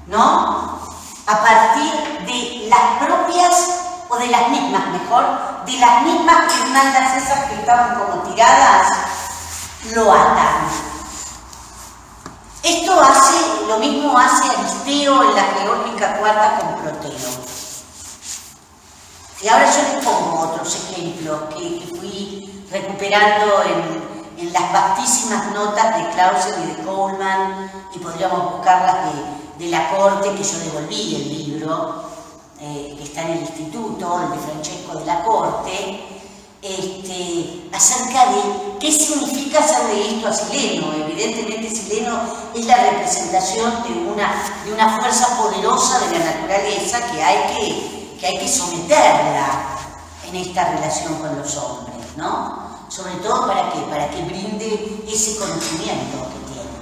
¿no? A partir de las propias, o de las mismas, mejor, de las mismas guirnaldas esas que estaban como tiradas, lo atan. Esto lo mismo hace Aristeo en la Geórgica Cuarta con Proteo. Y ahora yo les pongo otros ejemplos que fui recuperando en las vastísimas notas de Clausen y de Coleman, y podríamos buscarlas de la corte, que yo devolví el libro, que está en el instituto, el de Francesco de la Corte, acerca de qué significa hacerle esto a Sileno. Evidentemente Sileno es la representación de una fuerza poderosa de la naturaleza que hay que someterla en esta relación con los hombres, ¿no? Sobre todo para que brinde ese conocimiento que tiene,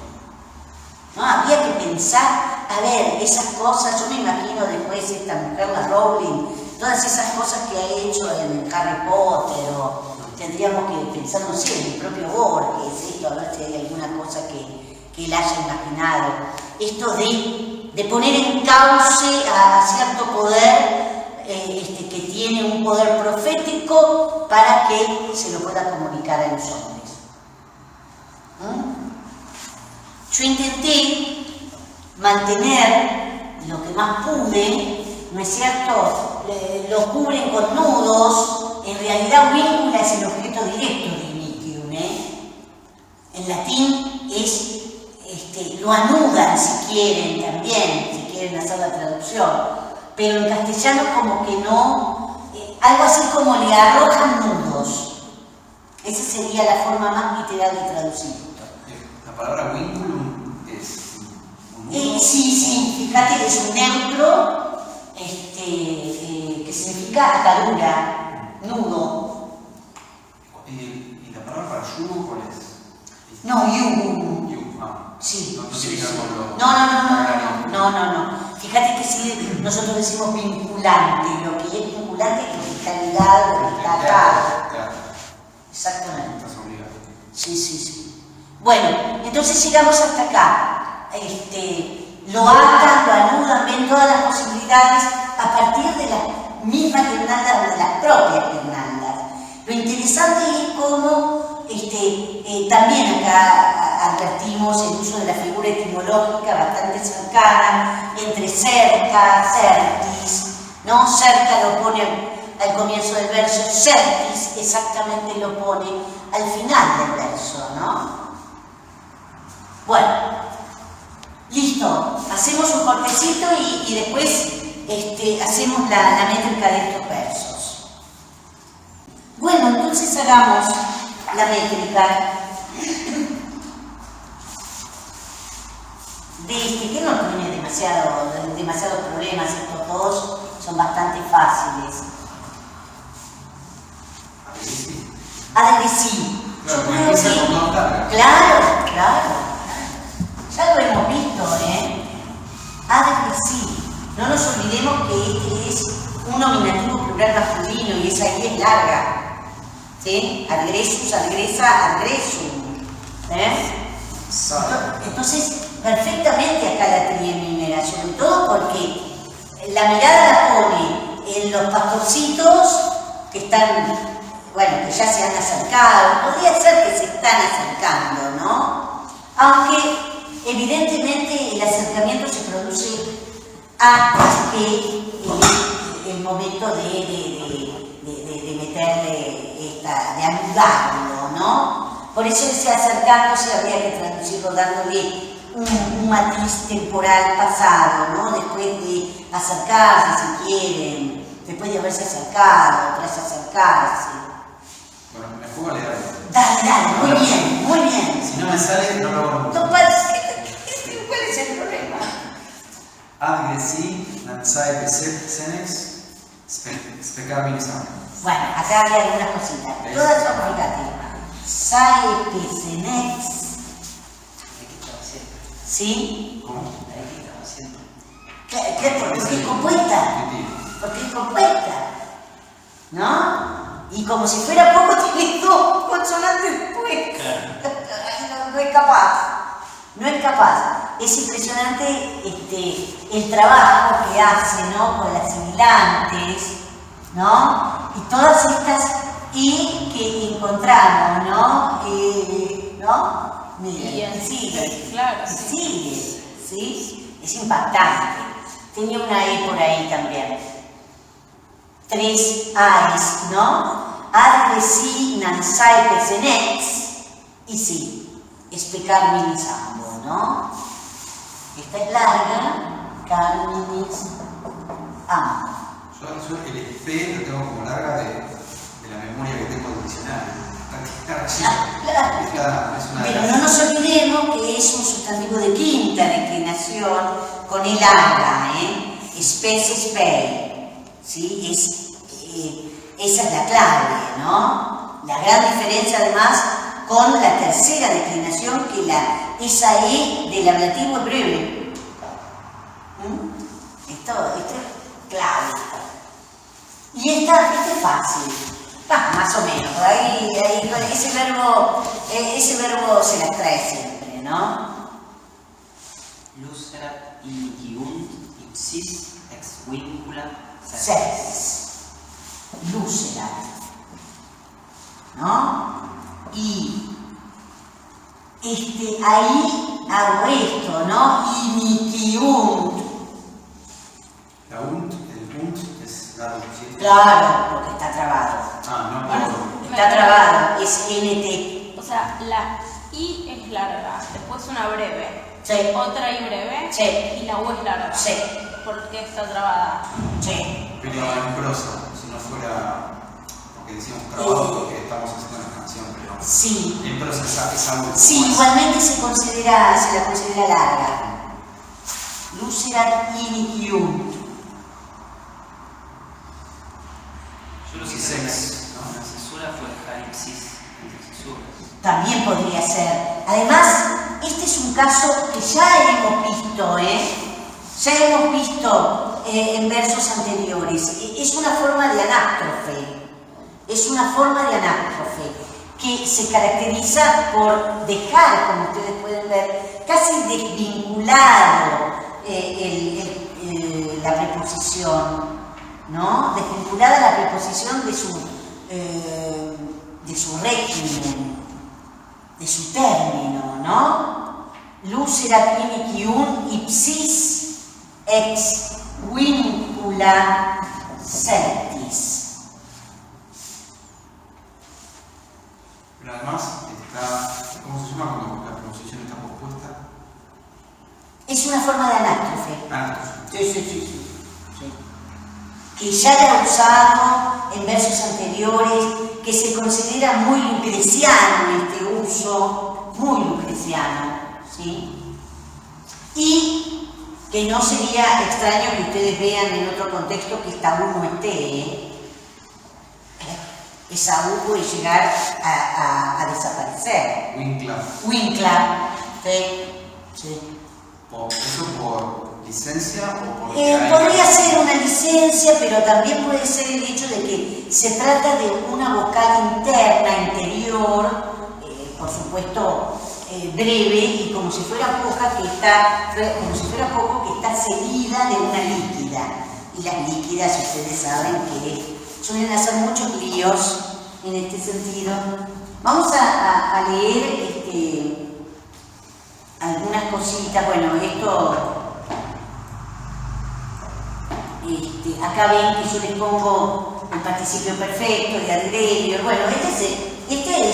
¿no? Había que pensar, a ver, esas cosas, yo me imagino después esta mujer, la Rowling, todas esas cosas que ha hecho en Harry Potter, o tendríamos que pensar, no sé, en el propio Borges, a ver si hay alguna cosa que él haya imaginado. Esto de poner en cauce a cierto poder que tiene un poder profético para que se lo pueda comunicar a los hombres. Yo intenté mantener lo que más pude, ¿no es cierto? Lo cubren con nudos. En realidad víncula es el objeto directo de iniquium, En latín es, lo anudan si quieren también, si quieren hacer la traducción, pero en castellano como que no, algo así como le arrojan nudos. Esa sería la forma más literal de traducir esto. La palabra vinculum es un nudo. Sí, fíjate que es un neutro, que significa atadura, nudo. ¿Y la palabra para yugo cuál es? No, yugo. Sí. No. Fíjate que sí, nosotros decimos vinculante, lo que es vinculante es que está ligado, que está atado. Exactamente. Estás obligado. Sí. Bueno, entonces llegamos hasta acá. Lo atan, lo anudan, ven todas las posibilidades a partir de las mismas guirnaldas o de las propias guirnaldas. Lo interesante es cómo también acá advertimos el uso de la figura etimológica bastante cercana entre cerca, certis, ¿no? Cerca lo pone al comienzo del verso, certis exactamente lo pone al final del verso, ¿no? Bueno, listo, hacemos un cortecito y después hacemos la métrica de estos versos. Bueno, entonces hagamos la métrica de que no tiene demasiados problemas, estos dos son bastante fáciles. Adhesivo. Claro, porque empieza con dos cargas. Claro. Ya lo hemos visto, Adhesivo. No nos olvidemos que este es un nominativo plural masculino y esa I es larga. ¿Sí? Adgresus, adgresa, adgresum. Entonces, perfectamente acá la triemimera, sobre todo porque la mirada la pone en los pastorcitos que están, que ya se han acercado, podría ser que se están acercando, ¿no? Aunque evidentemente el acercamiento se produce antes que el momento de meterle de anudarlo, anudarlo, ¿no? Por eso ese acercándose habría que traducirlo dándole un matiz temporal pasado, ¿no? Después de acercarse, si quieren, después de haberse acercado, tras acercarse. Bueno, me juego a leer. Dale, muy bien. Si no me sale, no lo hago. ¿Cuál es el problema? Adgresi, Nansai Senex, Specabilisam. Bueno, acá hay algunas cositas. Todas son fíjate. Sae Senex. ¿Sí? ¿Cómo? Porque es compuesta. Porque es compuesta. ¿No? Y como si fuera poco, tiene dos consonantes después. No es capaz. No es capaz. Es impresionante el trabajo que hace, ¿no? Con las sibilantes, ¿no? Y todas estas I que encontramos, ¿no? ¿No? Miren, sigue. Claro, sigue, ¿sí? Es impactante. Tenía una E por ahí también. 3 A's, ¿no? Adresi, Nansai, Pesenex, y sí, Especarminisando, ¿no? Esta es larga, Carminis, Amo. Yo el P lo tengo como larga de la memoria que tengo del diccionario. Pero no nos olvidemos que es un sustantivo de quinta declinación con E larga, Spes, spei, ¿sí? Esa es la clave, ¿no? La gran diferencia además con la tercera declinación, que esa E del ablativo es breve. Esto es clave. Y esta es fácil. Más o menos, ahí ese verbo se las trae siempre, ¿no? Lucerat iniciunt ipsis ex vincula Sex. Lucerat, ¿no? Y ahí hago esto, ¿no? Iniciunt. La unt, el unt es largo, ¿sí? Claro, porque está trabado. No puedo. Está trabado, es NT. O sea, la I es larga, después una breve, Sí. otra I breve, Sí. y la U es larga. Sí. ¿Por qué está trabada? Sí. Pero en prosa, si no fuera. Porque decimos trabado porque estamos haciendo una canción, pero. Sí. En prosa es algo. Sí, igualmente se la considera larga. Lucerat iniciunt. Yo lo que sé es una cesura fue dejar ipsis entre cesuras. También podría ser. Además, este es un caso que ya hemos visto, Ya hemos visto en versos anteriores. Es una forma de anástrofe. que se caracteriza por dejar, como ustedes pueden ver, casi desvinculado la preposición, ¿no? Desvinculada la preposición de su régimen, de su término, ¿no? Lucera quinicium ipsis ex vincula certis. Pero además, ¿cómo se llama cuando la preposición está pospuesta? Es una forma de anástrofe. Anástrofe. Sí. Que ya la he usado en versos anteriores, que se considera muy lucreciano este uso, muy lucreciano, ¿sí? Y que no sería extraño que ustedes vean en otro contexto que esta U no esté, ¿eh? Esa U puede llegar a desaparecer. Winkler, sí. ¿Eso por licencia o por...? Podría ser una licencia, pero también puede ser el hecho de que se trata de una vocal interna, interior, por supuesto breve, y como si fuera poco que está seguida de una líquida. Y las líquidas, ustedes saben que suelen hacer muchos líos en este sentido. Vamos a leer algunas cositas. Bueno, esto... acá ven que yo les pongo el participio perfecto de adverbio. Bueno, este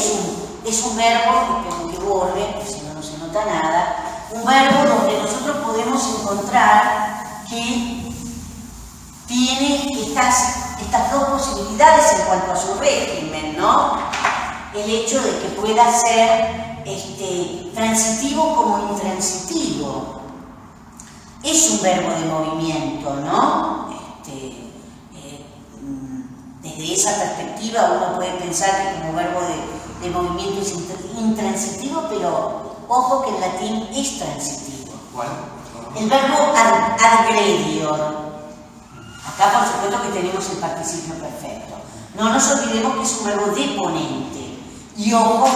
es un verbo, espero que borre, si no, no se nota nada. Un verbo donde nosotros podemos encontrar que tiene estas dos posibilidades en cuanto a su régimen, ¿no? El hecho de que pueda ser transitivo como intransitivo. Es un verbo de movimiento, ¿no? Desde esa perspectiva uno puede pensar que como verbo de movimiento es intransitivo, pero ojo que en latín es transitivo. ¿Cuál? El verbo adgredior. Acá por supuesto que tenemos el participio perfecto. No nos olvidemos que es un verbo deponente. Y ojo,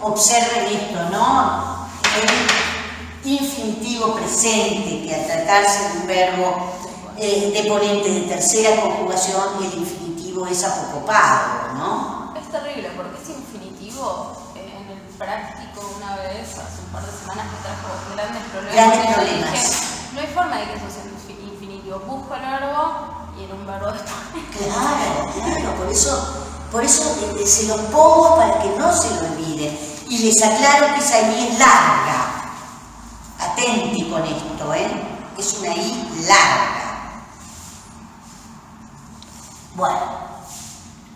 observen esto, ¿no? El infinitivo presente, que al tratarse de un verbo deponente de tercera conjugación, el infinitivo es apocopado, ¿no? Es terrible porque ese infinitivo en el práctico una vez, hace un par de semanas, que trajo grandes problemas. Dije, no hay forma de que eso sea infinitivo. Busco el verbo y en un verbo deponente. Claro, por eso se los pongo para que no se lo olviden. Y les aclaro que esa I es larga. Atenti con esto, es una I larga. Bueno,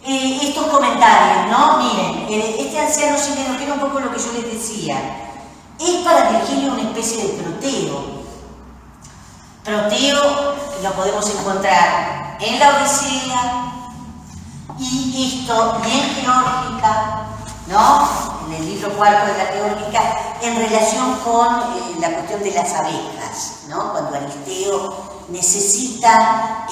estos comentarios, ¿no? Miren, este anciano chileno, que era un poco lo que yo les decía, es para Virgilio una especie de proteo. Proteo lo podemos encontrar en la Odisea, y esto bien geórgica, ¿no? En el libro cuarto de la Geórgica, en relación con la cuestión de las abejas, ¿no? Cuando Aristeo necesita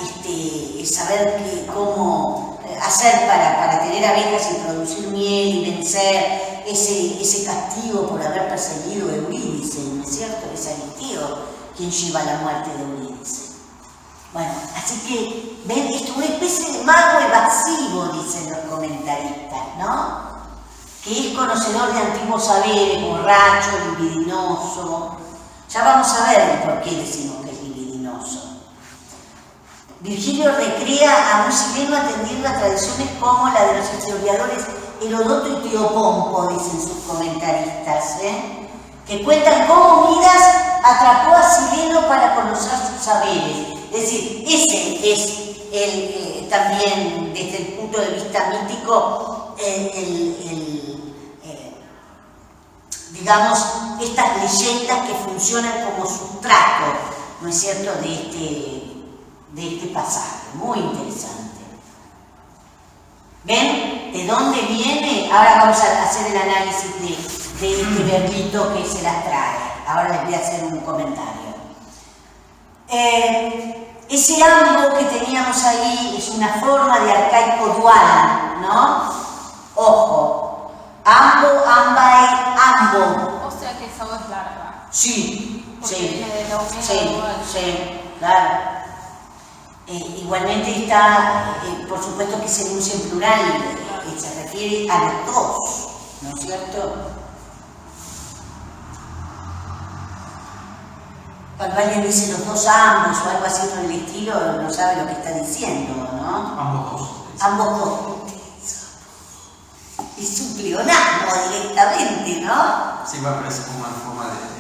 saber cómo hacer para tener abejas y producir miel y vencer ese castigo por haber perseguido a Eurídice, ¿no es cierto? Es Aristeo quien lleva la muerte de Eurídice. Bueno, así que, ven, esto es una especie de mago evasivo, dicen los comentaristas, ¿no? Que es conocedor de antiguos saberes, borracho, libidinoso. Ya vamos a ver por qué decimos que es libidinoso. Virgilio recrea a un sileno atendiendo a tradiciones como la de los historiadores Herodoto y Teopompo, dicen sus comentaristas, que cuentan cómo Midas atrapó a Sileno para conocer sus saberes. Es decir, ese es también desde el punto de vista mítico digamos, estas leyendas que funcionan como sustrato, ¿no es cierto?, de este pasaje. Muy interesante. ¿Ven de dónde viene? Ahora vamos a hacer el análisis de este verbito que se las trae. Ahora les voy a hacer un comentario. Ese ambos que teníamos ahí es una forma de arcaico dual, ¿no? Ojo, Sí, Porque sí, viene de la omega sí, dual. sí, claro. Igualmente está, por supuesto que se enuncia en plural, se refiere a los dos, ¿no es cierto? Cuando alguien dice los dos ambos o algo así por el estilo, no sabe lo que está diciendo, ¿no? Ambos dos. Ambos dos. Es un pleonasmo directamente, ¿no? Sí, va a parecer como una forma de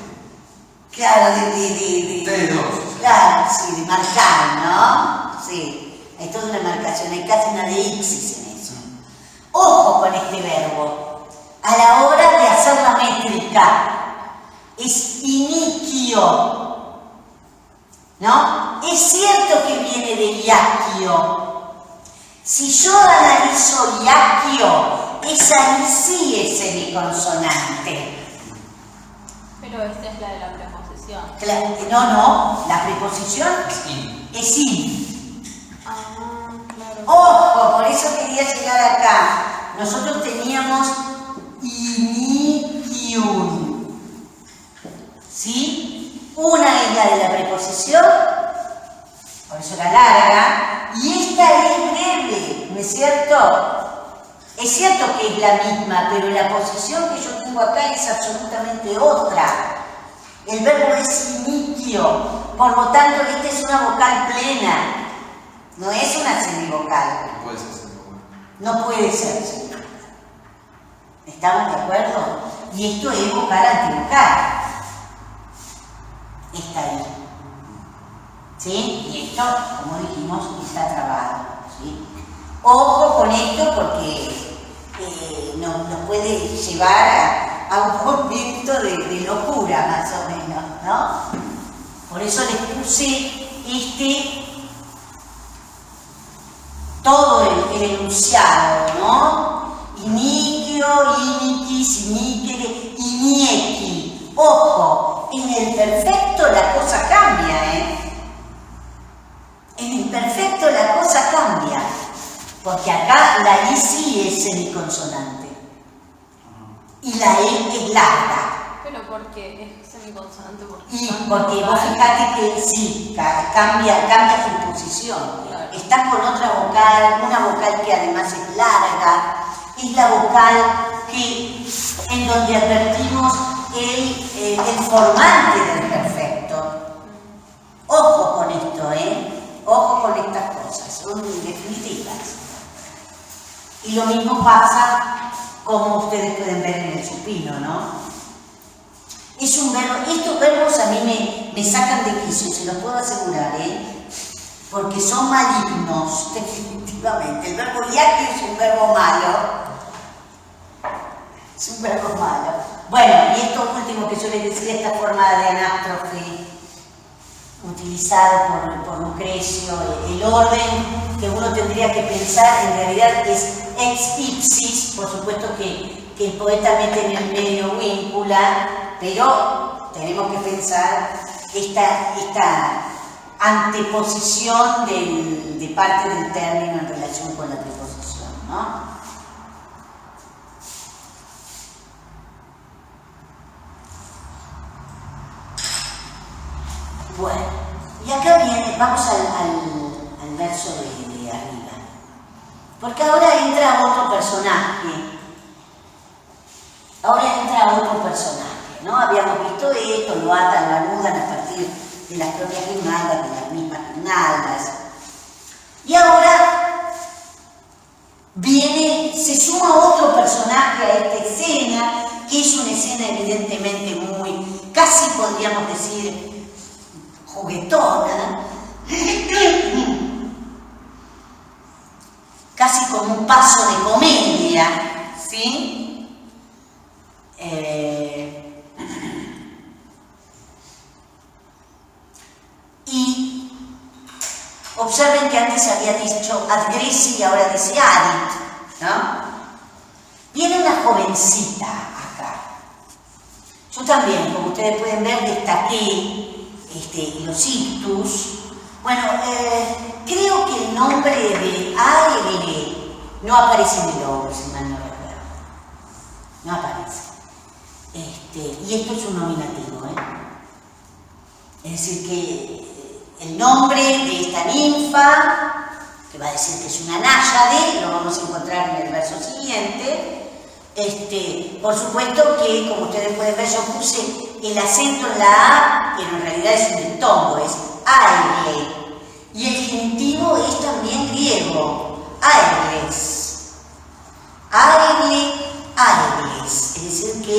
Claro, ustedes dos. Claro, sí, de marcar, ¿no? Sí, hay toda una marcación, hay casi una deíxis en eso. Ojo con este verbo. A la hora de hacer la métrica, es iniquio. ¿No? Es cierto que viene de iaquio. Si yo analizo iaquio, esa ahí sí es semiconsonante. Pero esta es la de la preposición. No, la preposición Es in. es in. Ah, claro. Ojo, por eso quería llegar acá. Nosotros teníamos inicium. ¿Sí? Una es la de la preposición, por eso era larga, y esta es breve, ¿no es cierto? Es cierto que es la misma, pero la posición que yo tengo acá es absolutamente otra. El verbo es iniquio, por lo tanto, esta es una vocal plena, no es una semivocal. No puede ser semivocal. No puede ser semivocal. ¿Estamos de acuerdo? Y esto es vocal antivocal. Está ahí. ¿Sí? Y esto, como dijimos, está trabado. ¿Sí? Ojo con esto porque nos puede llevar a un momento de locura, más o menos, ¿no? Por eso les puse todo el enunciado, ¿no? Iniquio, iniquis, iniquere, iniequi. Ojo, en el perfecto la cosa cambia, ¿eh? En el perfecto la cosa cambia, porque acá la I sí es semiconsonante y la E es larga. Pero porque es semiconsonante. Y porque vos fijate que sí, cambia su posición. Claro. Está con otra vocal, una vocal que además es larga, es la vocal en donde advertimos el formante del perfecto. Ojo con esto, ojo con estas cosas, son definitivas. Y lo mismo pasa, como ustedes pueden ver en el supino, ¿no? Es un verbo, estos verbos a mí me sacan de quicio, se los puedo asegurar, porque son malignos, definitivamente. El verbo iaquio es un verbo malo. Es un verbo malo. Bueno, y esto último que yo les decía, esta forma de anástrofe utilizado por Lucrecio, el orden que uno tendría que pensar en realidad es ex ipsis, por supuesto que el poeta mete en el medio víncula, pero tenemos que pensar esta anteposición de parte del término en relación con la preposición, ¿no? Bueno, y acá viene, vamos al verso de arriba, porque ahora entra otro personaje, ¿no? Habíamos visto esto, lo atan, lo anudan a partir de las propias guirnaldas, de las mismas guirnaldas, y ahora se suma otro personaje a esta escena, que es una escena evidentemente casi podríamos decir, juguetona, casi como un paso de comedia, ¿sí? Y observen que antes había dicho ad greci y ahora dice adit, ¿no? Viene una jovencita acá. Yo también, como ustedes pueden ver, destaqué los ictus. Bueno, creo que el nombre de ALE no aparece en el logo, si mal no recuerdo. No aparece. Y esto es un nominativo, es decir, que el nombre de esta ninfa, que va a decir que es una náyade, lo vamos a encontrar en el verso siguiente. Por supuesto que, como ustedes pueden ver, yo puse el acento en la A, pero en realidad es un diptongo, es aegle. Y el genitivo es también griego, aegles. Aegle, aegles. Es decir, que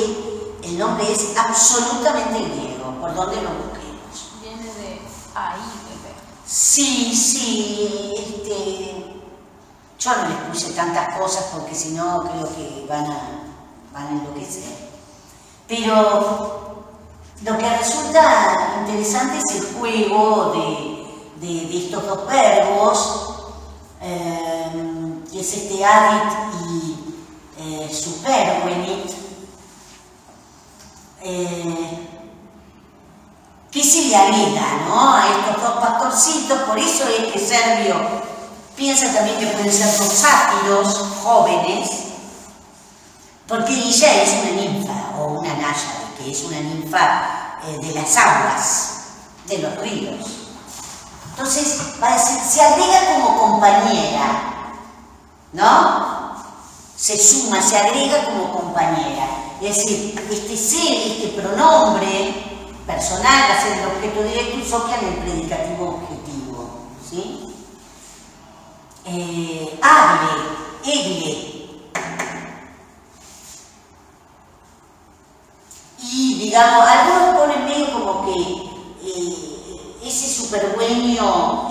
el nombre es absolutamente griego, por donde lo busquemos. Viene de ahí, bebé. Sí, yo no les puse tantas cosas porque si no creo que van a enloquecer. Pero lo que resulta interesante es el juego de estos dos verbos, que es adit y supervenit, que se le agrega, ¿no?, a estos dos pastorcitos. Por eso es que Servio piensa también que pueden ser dos sátiros jóvenes, porque ella es una ninfa o una náyade, que es una ninfa de las aguas, de los ríos. Entonces va a decir, se agrega como compañera, ¿no? Se suma, se agrega como compañera. Es decir, este ser, este pronombre personal va a ser el objeto directo y Sophia en el predicativo objetivo, ¿sí? Egle. Y digamos, algunos ponen medio como que ese superdueño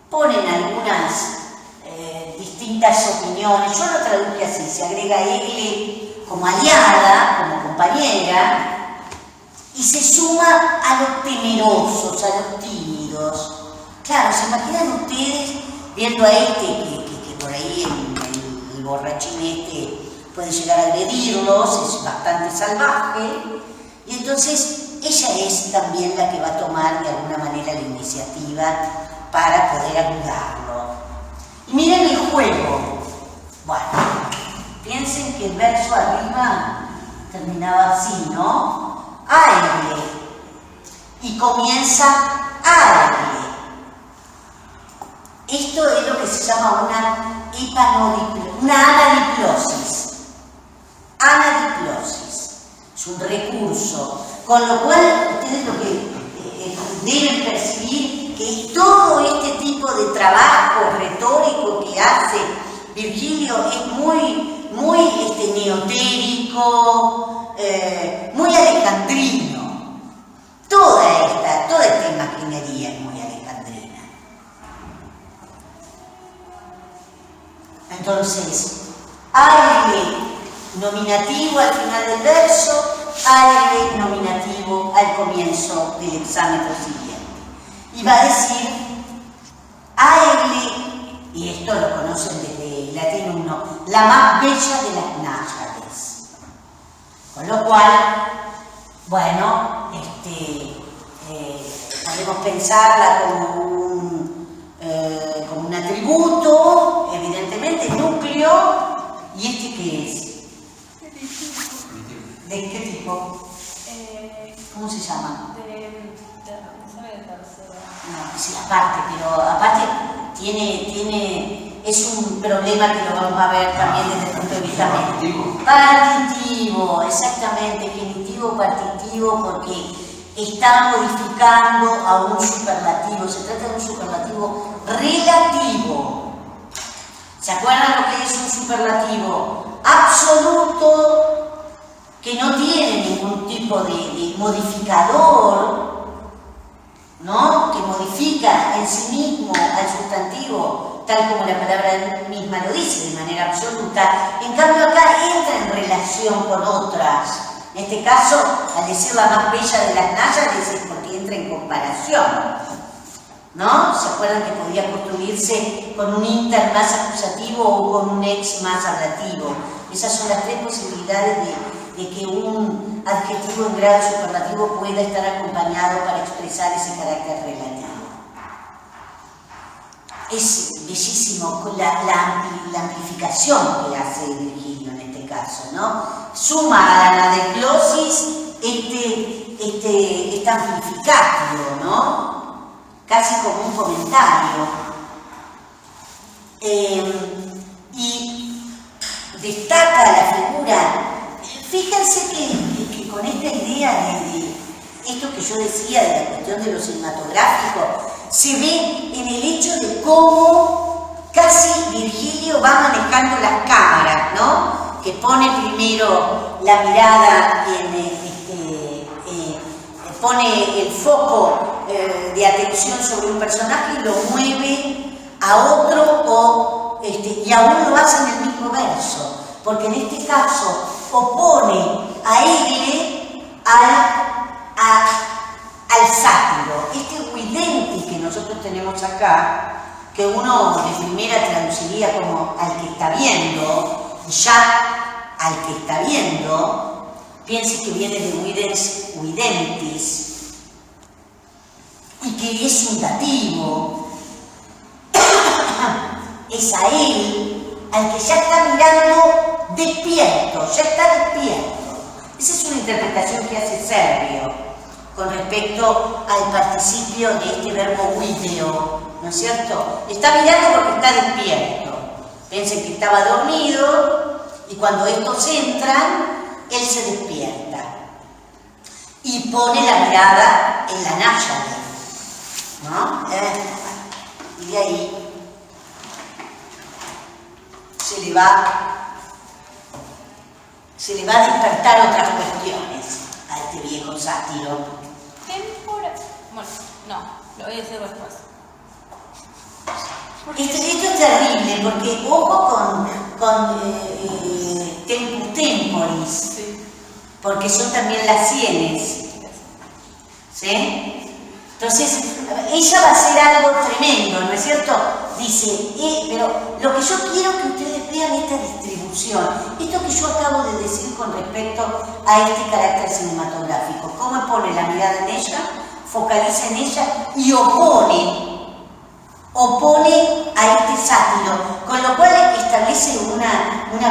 ponen algunas distintas opiniones. Yo lo traduje así, se agrega egle como aliada, como compañera, y se suma a los temerosos, a los tímidos. Claro, ¿se imaginan ustedes viendo a que por ahí el borrachín puede llegar a agredirlos, es bastante salvaje, y entonces ella es también la que va a tomar de alguna manera la iniciativa para poder ayudarlo. Y miren el juego. Bueno, piensen que el verso arriba terminaba así, ¿no? Aegle. Y comienza aegle. Esto es lo que se llama una anadiplosis. Anadiplosis. Es un recurso. Con lo cual, ustedes lo que deben percibir que todo este tipo de trabajo retórico que hace Virgilio es muy neotérico, muy alejandrino. Toda esta imaginería es muy alejandrina. Entonces, aegle nominativo al final del verso, aegle nominativo al comienzo del hexámetro siguiente. Y va a decir aegle, y esto lo conocen desde el latín 1, la más bella de las náyades. Con lo cual, bueno, podemos pensarla como un atributo, evidentemente, núcleo. ¿Y este qué es? ¿De qué tipo? ¿Cómo se llama? No, sí, aparte es un problema que lo vamos a ver también desde el punto de vista partitivo, exactamente, genitivo partitivo, porque está modificando a un superlativo. Se trata de un superlativo relativo. ¿Se acuerdan lo que es un superlativo? Absoluto, que no tiene ningún tipo de modificador, ¿no?, que modifica en sí mismo al sustantivo, tal como la palabra misma lo dice, de manera absoluta. En cambio acá entra en relación con otras. En este caso, al decir la más bella de las náyades es porque entra en comparación, ¿no? ¿Se acuerdan que podía construirse con un inter más acusativo o con un ex más ablativo? Esas son las tres posibilidades de que un adjetivo en grado superlativo pueda estar acompañado para expresar ese carácter relativo. Es bellísimo la amplificación que hace Virgilio, caso, ¿no? Suma a la anadeclosis este amplificatio, ¿no? Casi como un comentario. Y destaca la figura. Fíjense que con esta idea de esto que yo decía de la cuestión de lo cinematográfico, se ve en el hecho de cómo casi Virgilio va manejando las cámaras, ¿no? Que pone primero la mirada pone el foco de atención sobre un personaje y lo mueve a otro y aún lo hace en el mismo verso, porque en este caso opone a Egle al sátiro. Este Guidenti que nosotros tenemos acá, que uno de primera traduciría como al que está viendo, ya al que está viendo, piense que viene de Guidentis, y que es un dativo, es a él al que ya está mirando despierto, ya está despierto. Esa es una interpretación que hace Servio con respecto al participio de este verbo video, ¿no es cierto? Está mirando porque está despierto. Piensen que estaba dormido y cuando estos entran, él se despierta y pone la mirada en la náyade, ¿no? Y de ahí se le va a despertar otras cuestiones a este viejo sátiro. Bueno, no, lo voy a decir después. Esto es terrible porque ojo con tempus temporis, Sí. porque son también las sienes, ¿sí? Entonces, ella va a hacer algo tremendo, ¿no es cierto? Dice, pero lo que yo quiero que ustedes vean esta distribución, esto que yo acabo de decir con respecto a este carácter cinematográfico, cómo pone la mirada en ella, focaliza en ella y opone a este sátiro, con lo cual establece una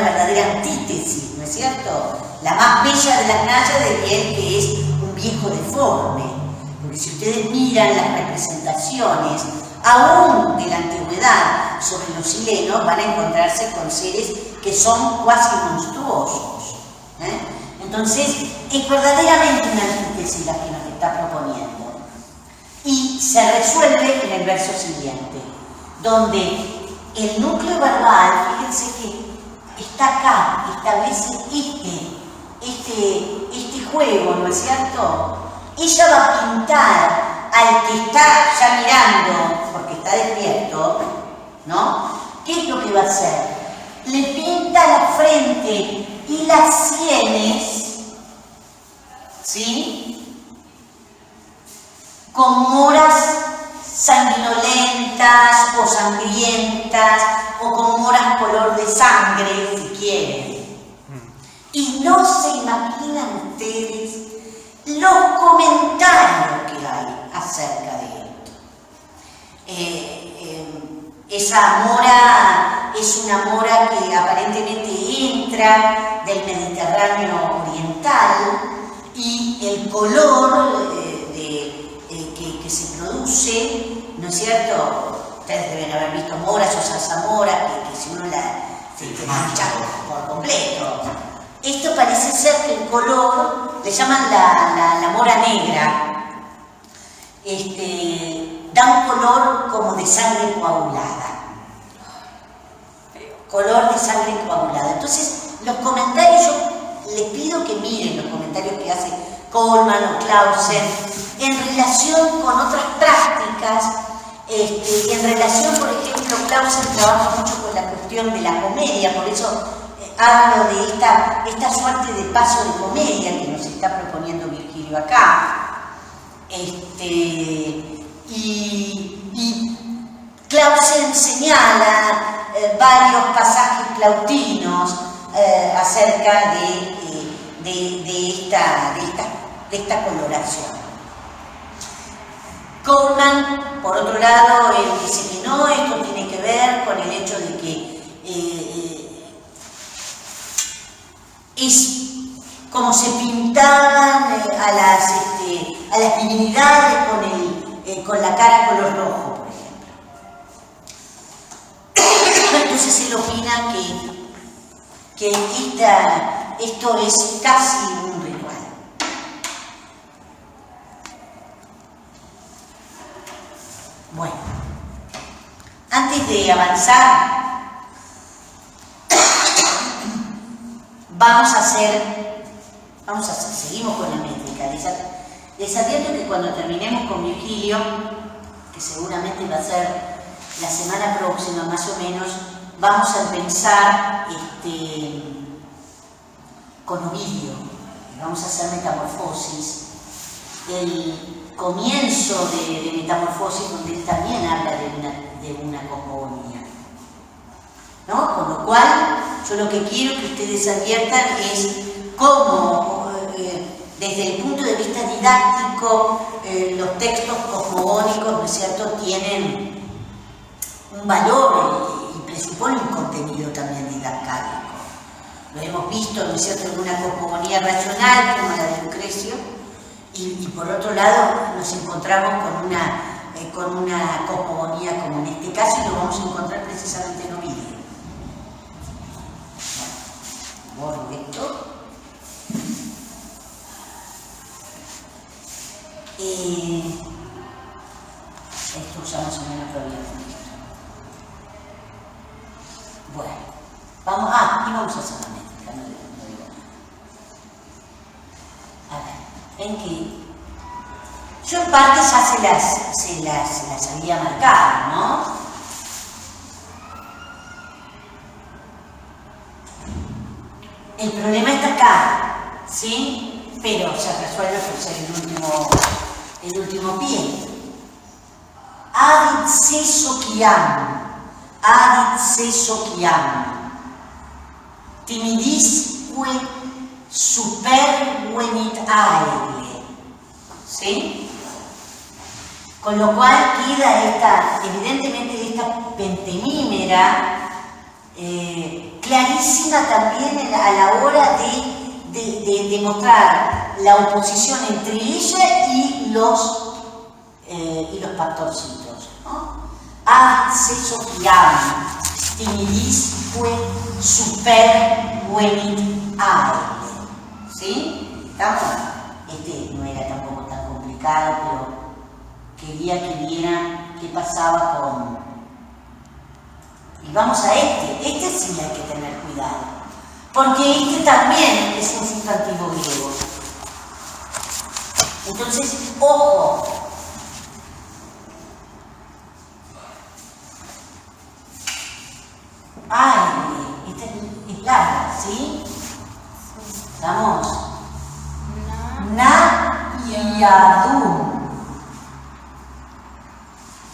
verdadera antítesis, ¿no es cierto? La más bella de las náyades de él, que es un viejo deforme, porque si ustedes miran las representaciones aún de la antigüedad sobre los chilenos, van a encontrarse con seres que son cuasi monstruosos, ¿eh? Entonces, es verdaderamente una antítesis la que nos está proponiendo. Y se resuelve en el verso siguiente, donde el núcleo verbal, fíjense que está acá, establece este juego, ¿no es cierto? Ella va a pintar al que está ya mirando, porque está despierto, ¿no? ¿Qué es lo que va a hacer? Le pinta la frente y las sienes, ¿sí? Con moras sanguinolentas o sangrientas o con moras color de sangre, si quieren. Y no se imaginan ustedes los comentarios que hay acerca de esto. Esa mora es una mora que aparentemente entra del Mediterráneo oriental y el color que se produce, ¿no es cierto? Ustedes deben haber visto moras o zarzamoras que si uno se mancha por completo. Esto parece ser que el color, le llaman la mora negra, da un color como de sangre coagulada. Color de sangre coagulada. Entonces, los comentarios, yo les pido que miren los comentarios que hace Coleman o Clausen en relación con otras prácticas. En relación, por ejemplo, Clausen trabaja mucho con la cuestión de la comedia, por eso hablo de esta suerte de paso de comedia que nos está proponiendo Virgilio acá. Y Clausen señala varios pasajes plautinos acerca de esta coloración. Coleman, por otro lado, dice que no, esto tiene que ver con el hecho de que es como se pintaban a las divinidades con la cara color rojo, por ejemplo. Entonces él opina que esto es casi un ritual. Bueno, antes de avanzar, seguimos con la métrica. Les advierto que cuando terminemos con Virgilio, que seguramente va a ser la semana próxima más o menos, vamos a pensar con Ovidio, vamos a hacer Metamorfosis, el comienzo de Metamorfosis, donde él también habla de una cosmogonía, ¿no? Con lo cual, yo lo que quiero que ustedes adviertan es cómo, desde el punto de vista didáctico, los textos cosmogónicos, ¿no es cierto?, tienen un valor y presuponen un contenido también didactálico. Lo hemos visto, ¿no es cierto?, en una cosmogonía racional como la de Lucrecio, y por otro lado nos encontramos con una cosmogonía como en este caso, y lo vamos a encontrar precisamente en Ovidio. Bueno, borro esto. Esto ya más o menos lo había visto. Bueno, vamos a hacer la métrica, no digo nada. A ver, ven que yo en parte ya se las había marcado, ¿no? El problema está acá, ¿sí? Pero se resuelve por ser el último pie. Adit se sociam, timidisque supervenit aegle, ¿sí? Con lo cual queda evidentemente esta pentemímera clarísima también a la hora de demostrar la oposición entre ella y los pastorcitos, ¿no? Se sociam, timidisque supervenit aegle, ¿sí? ¿Estamos? No era tampoco tan complicado, pero quería que vieran qué pasaba con... Y vamos a este sí hay que tener cuidado, porque también es un sustantivo griego. Entonces, ojo. Esta es larga, ¿sí? Vamos. Naiadum.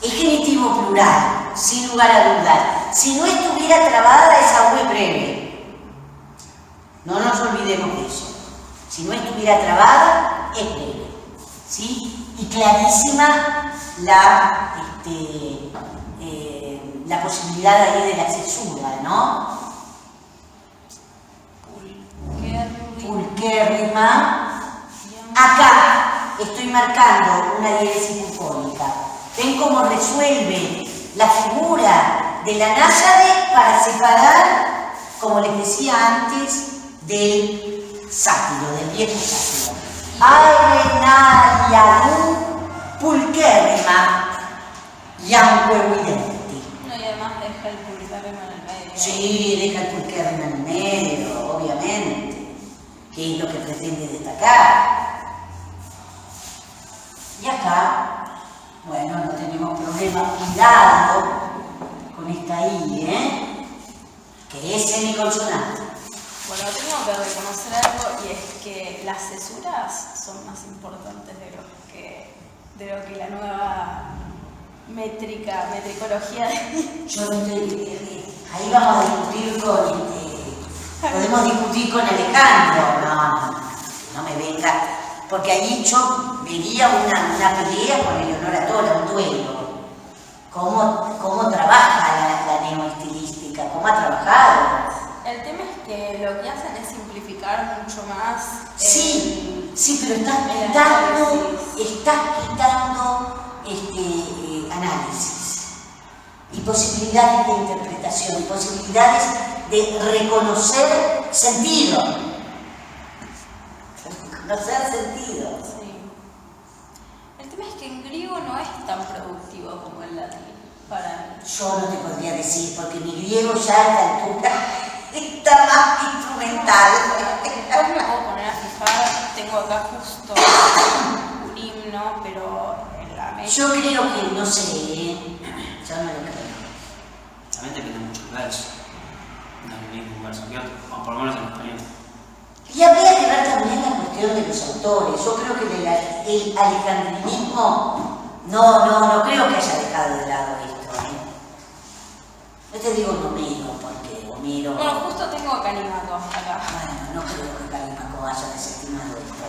Es genitivo plural, sin lugar a dudar. Si no estuviera trabada, es aún breve. No nos olvidemos de eso. Si no estuviera trabada, es breve, ¿sí? Y clarísima la posibilidad ahí de la cesura, ¿no? Pulquérrima. Acá estoy marcando una diéresis bufónica. ¿Ven cómo resuelve la figura de la náyade para separar, como les decía antes, del sátiro, del viejo sátiro? Arenariadum pulquérrima iamque videnti. No, y además deja el pulquérrima en el medio. Sí, deja el pulquérrima en el medio, obviamente, que es lo que pretende destacar. Y acá, bueno, no tenemos problema, cuidado con esta I, que es semiconsonante. Bueno, tengo que reconocer algo, y es que las cesuras son más importantes de lo que la nueva metricología. Yo no estoy, ahí vamos a discutir podemos discutir con Alejandro, no me venga, porque ahí yo vería una pelea por el honor a Tora, un duelo. cómo trabaja la neoestilística, cómo ha trabajado. El tema es que lo que hacen es simplificar mucho más. Sí, pero estás quitando análisis y posibilidades de interpretación, y posibilidades de reconocer sentido. Reconocer sentido. Sí. El tema es que en griego no es tan productivo como en latín, para mí. Yo no te podría decir, porque mi griego ya a esta altura está más instrumental. Después me puedo poner a fijar, tengo acá justo un himno, pero en la mesa. Yo creo que, no sé, yo no lo creo. También depende mucho del verso. No es el mismo verso que otro, o por lo menos en español. Y habría que ver también la cuestión de los autores. Yo creo que el alejandrinismo no creo que haya dejado de lado esto. No te digo Homero, porque Homero... Bueno, justo tengo a Calímaco acá. Bueno, no creo que Calímaco haya desestimado esto.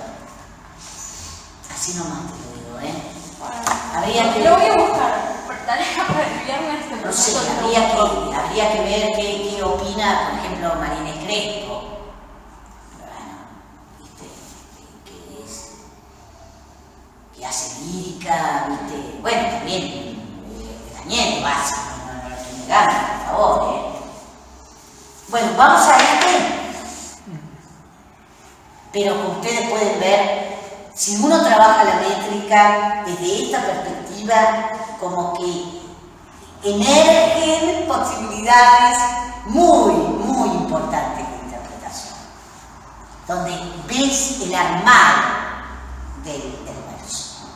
Así nomás te lo digo, Bueno, lo voy a buscar. Tarea para el viernes. No sé, habría que ver qué opina, por ejemplo, Marínez Crespo. Bueno, que hace lírica, ¿viste? Bueno, también Daniel lo hace, no lo estoy negando, por favor, Bueno, vamos a pero como ustedes pueden ver, si uno trabaja la métrica desde esta perspectiva, como que emergen posibilidades muy, muy importantes de interpretación, donde ves el armado del verso.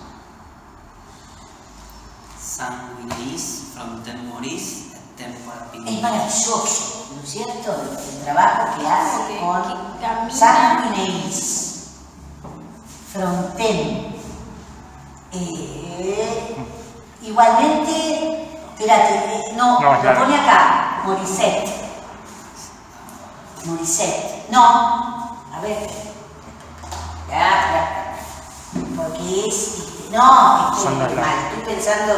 Sanguinis, frontem moris, et tempora Es piniis. maravilloso, ¿no es cierto? El trabajo que hace Que con camina. Sanguinis, frontem. Igualmente, espérate, no, lo pone acá, Morisset, no, a ver, ya, porque no, estoy pensando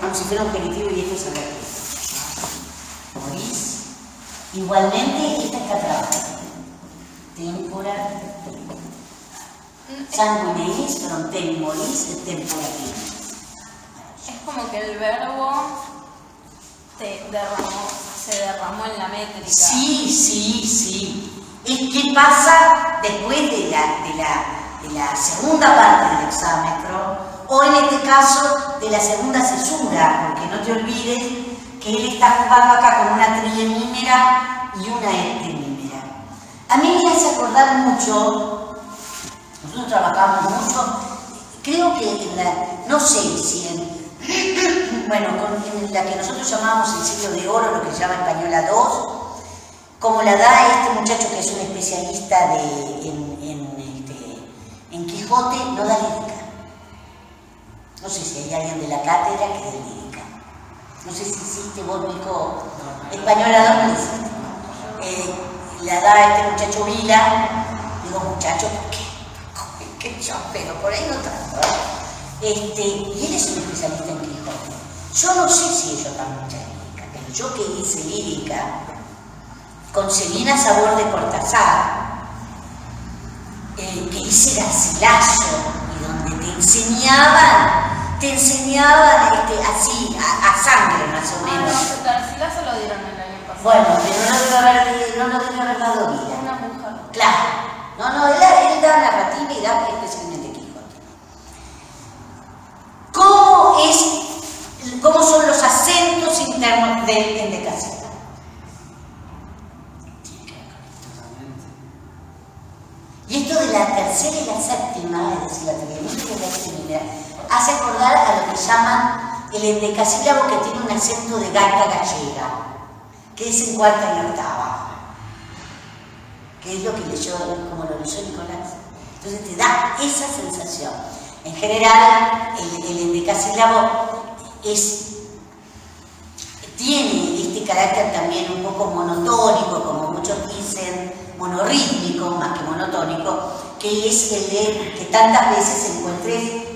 como si fuera un genitivo y esto es advertido. Moris, igualmente esta está trabajando, tempora, sanguinis, frontem moris, et tempora piniis. Es como que el verbo se derramó en la métrica. Sí. ¿Qué pasa después de la segunda parte del hexámetro? O en este caso, de la segunda cesura, porque no te olvides que él está jugando acá con una triemímera y una heptimímera. A mí me hace acordar mucho, nosotros trabajamos mucho, creo que no sé si en la que nosotros llamamos el siglo de oro, lo que se llama Española II, como la da este muchacho que es un especialista en Quijote, no da lírica. No sé si hay alguien de la cátedra que dé lírica. No sé si hiciste vos, Nico, Española II, no hiciste. La da este muchacho Vila, digo muchacho, ¿por qué yo? Pero por ahí no tanto. Y él es un especialista en Quijote. Yo no sé si ellos dan mucha lírica, pero yo que hice lírica con Selina Sabor de Cortázar, que hice Garcilaso, y donde te enseñaban así, a sangre más o menos. No, Garcilaso lo dieron el año pasado. Bueno, pero no lo debe haber dado vida. Una mujer. Claro. Él da narrativa y da especialmente Quijote. ¿Cómo son los acentos internos del endecasílabo? Y esto de la tercera y la séptima, es decir, la triemímera y la heptimímera, hace acordar a lo que llaman el endecasílabo que tiene un acento de gaita gallega, que es en cuarta y octava, que es lo que como lo leyó Nicolás. Entonces te da esa sensación. En general, el endecasílabo tiene este carácter también un poco monotónico, como muchos dicen, monorítmico más que monotónico, que es el de que tantas veces encuentres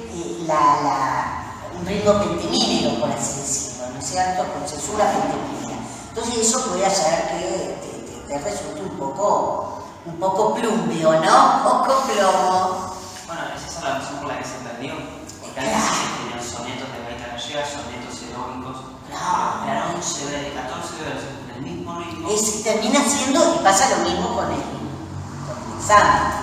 un ritmo pentemínero, por así decirlo, ¿no es cierto?, con censura gentilina. Entonces eso puede hacer que te resulte un poco plumbeo, ¿no? Un poco plomo. Bueno, esa es la razón por la que se perdió. Porque antes sí se tenían sonetos de Gaita gallega, sonetos heroicos. Claro. Eran 11 de 14 versos, con el mismo ritmo. Termina siendo, y pasa lo mismo con el examen.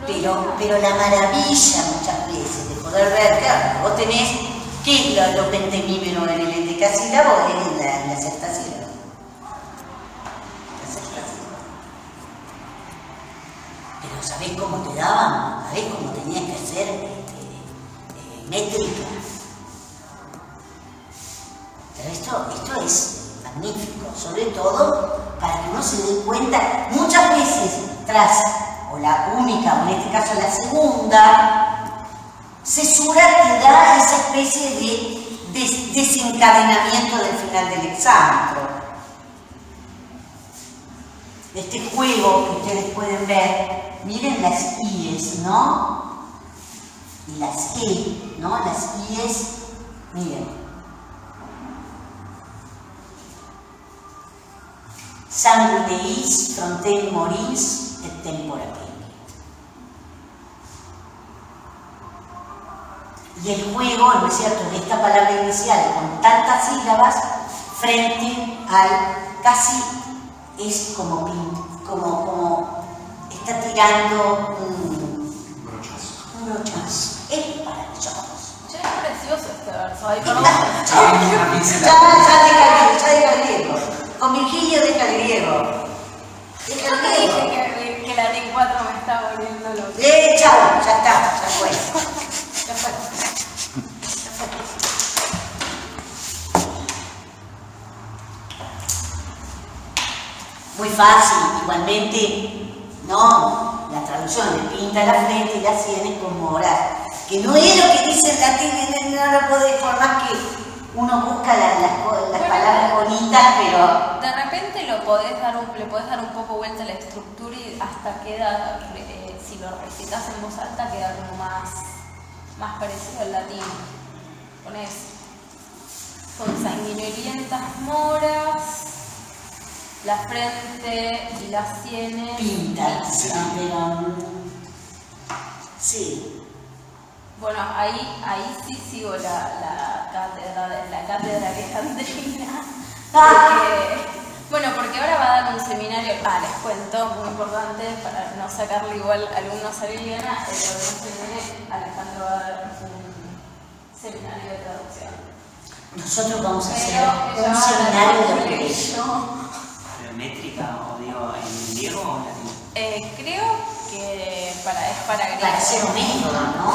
Pero la maravilla muchas veces de poder ver, claro, vos tenés, ¿qué es lo pentemímeno en el endecasílabo? Es la sextasílaba. Pero ¿sabés cómo te daban? ¿Sabés cómo tenías que hacer métrica? Pero esto es magnífico, sobre todo para que uno se dé cuenta, muchas veces tras, o la única, o en este caso la segunda, cesura que da esa especie de desencadenamiento del final del examen. Este juego que ustedes pueden ver, miren las IES, ¿no? Y las E, ¿no? Las IES, miren. Sanguineis, fronten moris, et tempora penit. Y el juego, ¿no es cierto?, de esta palabra inicial con tantas sílabas frente al casi es como está tirando un brochazo. Es maravilloso. Che, es precioso este verso. Ahí Ya deja el griego. Con Virgilio deja el griego. Yo te dije que la D4 me está volviendo loco. Chao, ya está, ya fue. Muy fácil, igualmente, no, la traducción de pinta la frente y las sienes con moras, que no es lo que dice el latín, no lo podés, por más que uno busca las palabras bonitas, pero... De repente le podés dar un poco vuelta a la estructura y hasta queda, si lo recitas en voz alta, queda como más parecido al latín. Pones consanguinolientas moras, la frente y las sienes. Pinta, sí. Bueno, ahí sí sigo la cátedra alejandrina. Porque ahora va a dar un seminario, les cuento, muy importante, para no sacarle igual alumnos a Liliana, el seminario, Alejandro va a dar un seminario de traducción. Nosotros vamos a hacer un seminario de aprendizaje. ¿Métrica o digo en griego o en latín? Creo que es para griego. Para ser un método, ¿no?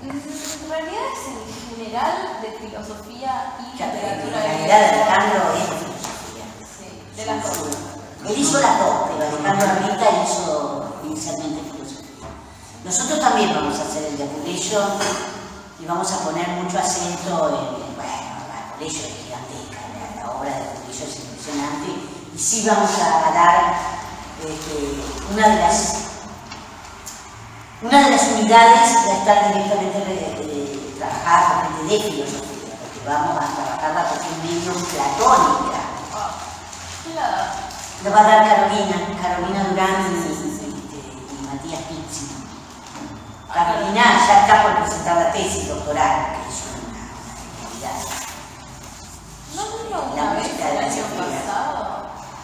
En realidad es en general de filosofía y literatura. En realidad Alejandro es de filosofía. Sí, de las dos. Él hizo las dos, pero Alejandro Armita hizo inicialmente filosofía. Nosotros también vamos a hacer el de Apuleo y vamos a poner mucho acento en, Apuleo es gigantesca, la obra de Apuleo es impresionante. Y sí vamos a dar una de las unidades va a estar directamente trabajada con gente de filosofía, porque vamos a trabajar la cuestión medio platónica. Lo va a dar Carolina Durán y Matías Pizzi. Carolina ya está por presentar la tesis doctoral, que es una genialidad. ¿No una vez el año pasado?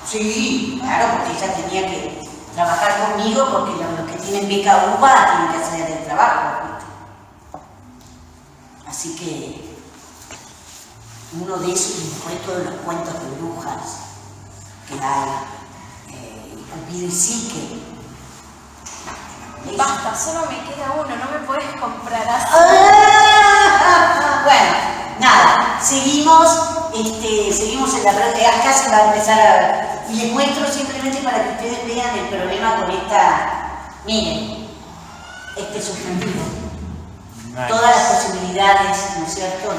Sí, claro, porque ella tenía que trabajar conmigo porque los que tienen beca UBA tienen que hacer el trabajo. Así que uno de esos fue todos los cuentos de brujas que hay, Cupido y Psique. Basta, solo me queda uno, no me puedes comprar así. Bueno, nada, seguimos en la práctica. Acá se va a empezar a... Y les muestro simplemente para que ustedes vean el problema con esta... Miren, este sustantivo. Nice. Todas las posibilidades, ¿no es cierto?,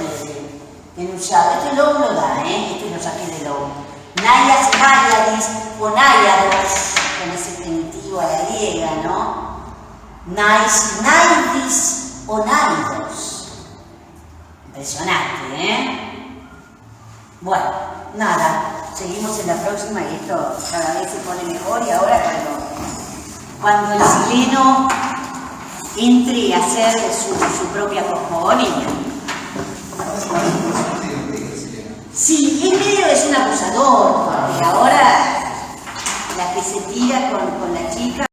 de usar. Este logo lo da, este lo saqué de logo. Naias, náyadis o náyados, con ese genitivo a la griega, ¿no? Naidis o náidos. Impresionante, ¿eh? Bueno, nada, seguimos en la próxima y esto cada vez se pone mejor y ahora cuando el chileno entre a hacer su propia cosmogonía. Sí, en medio es un abusador, porque ahora la que se tira con la chica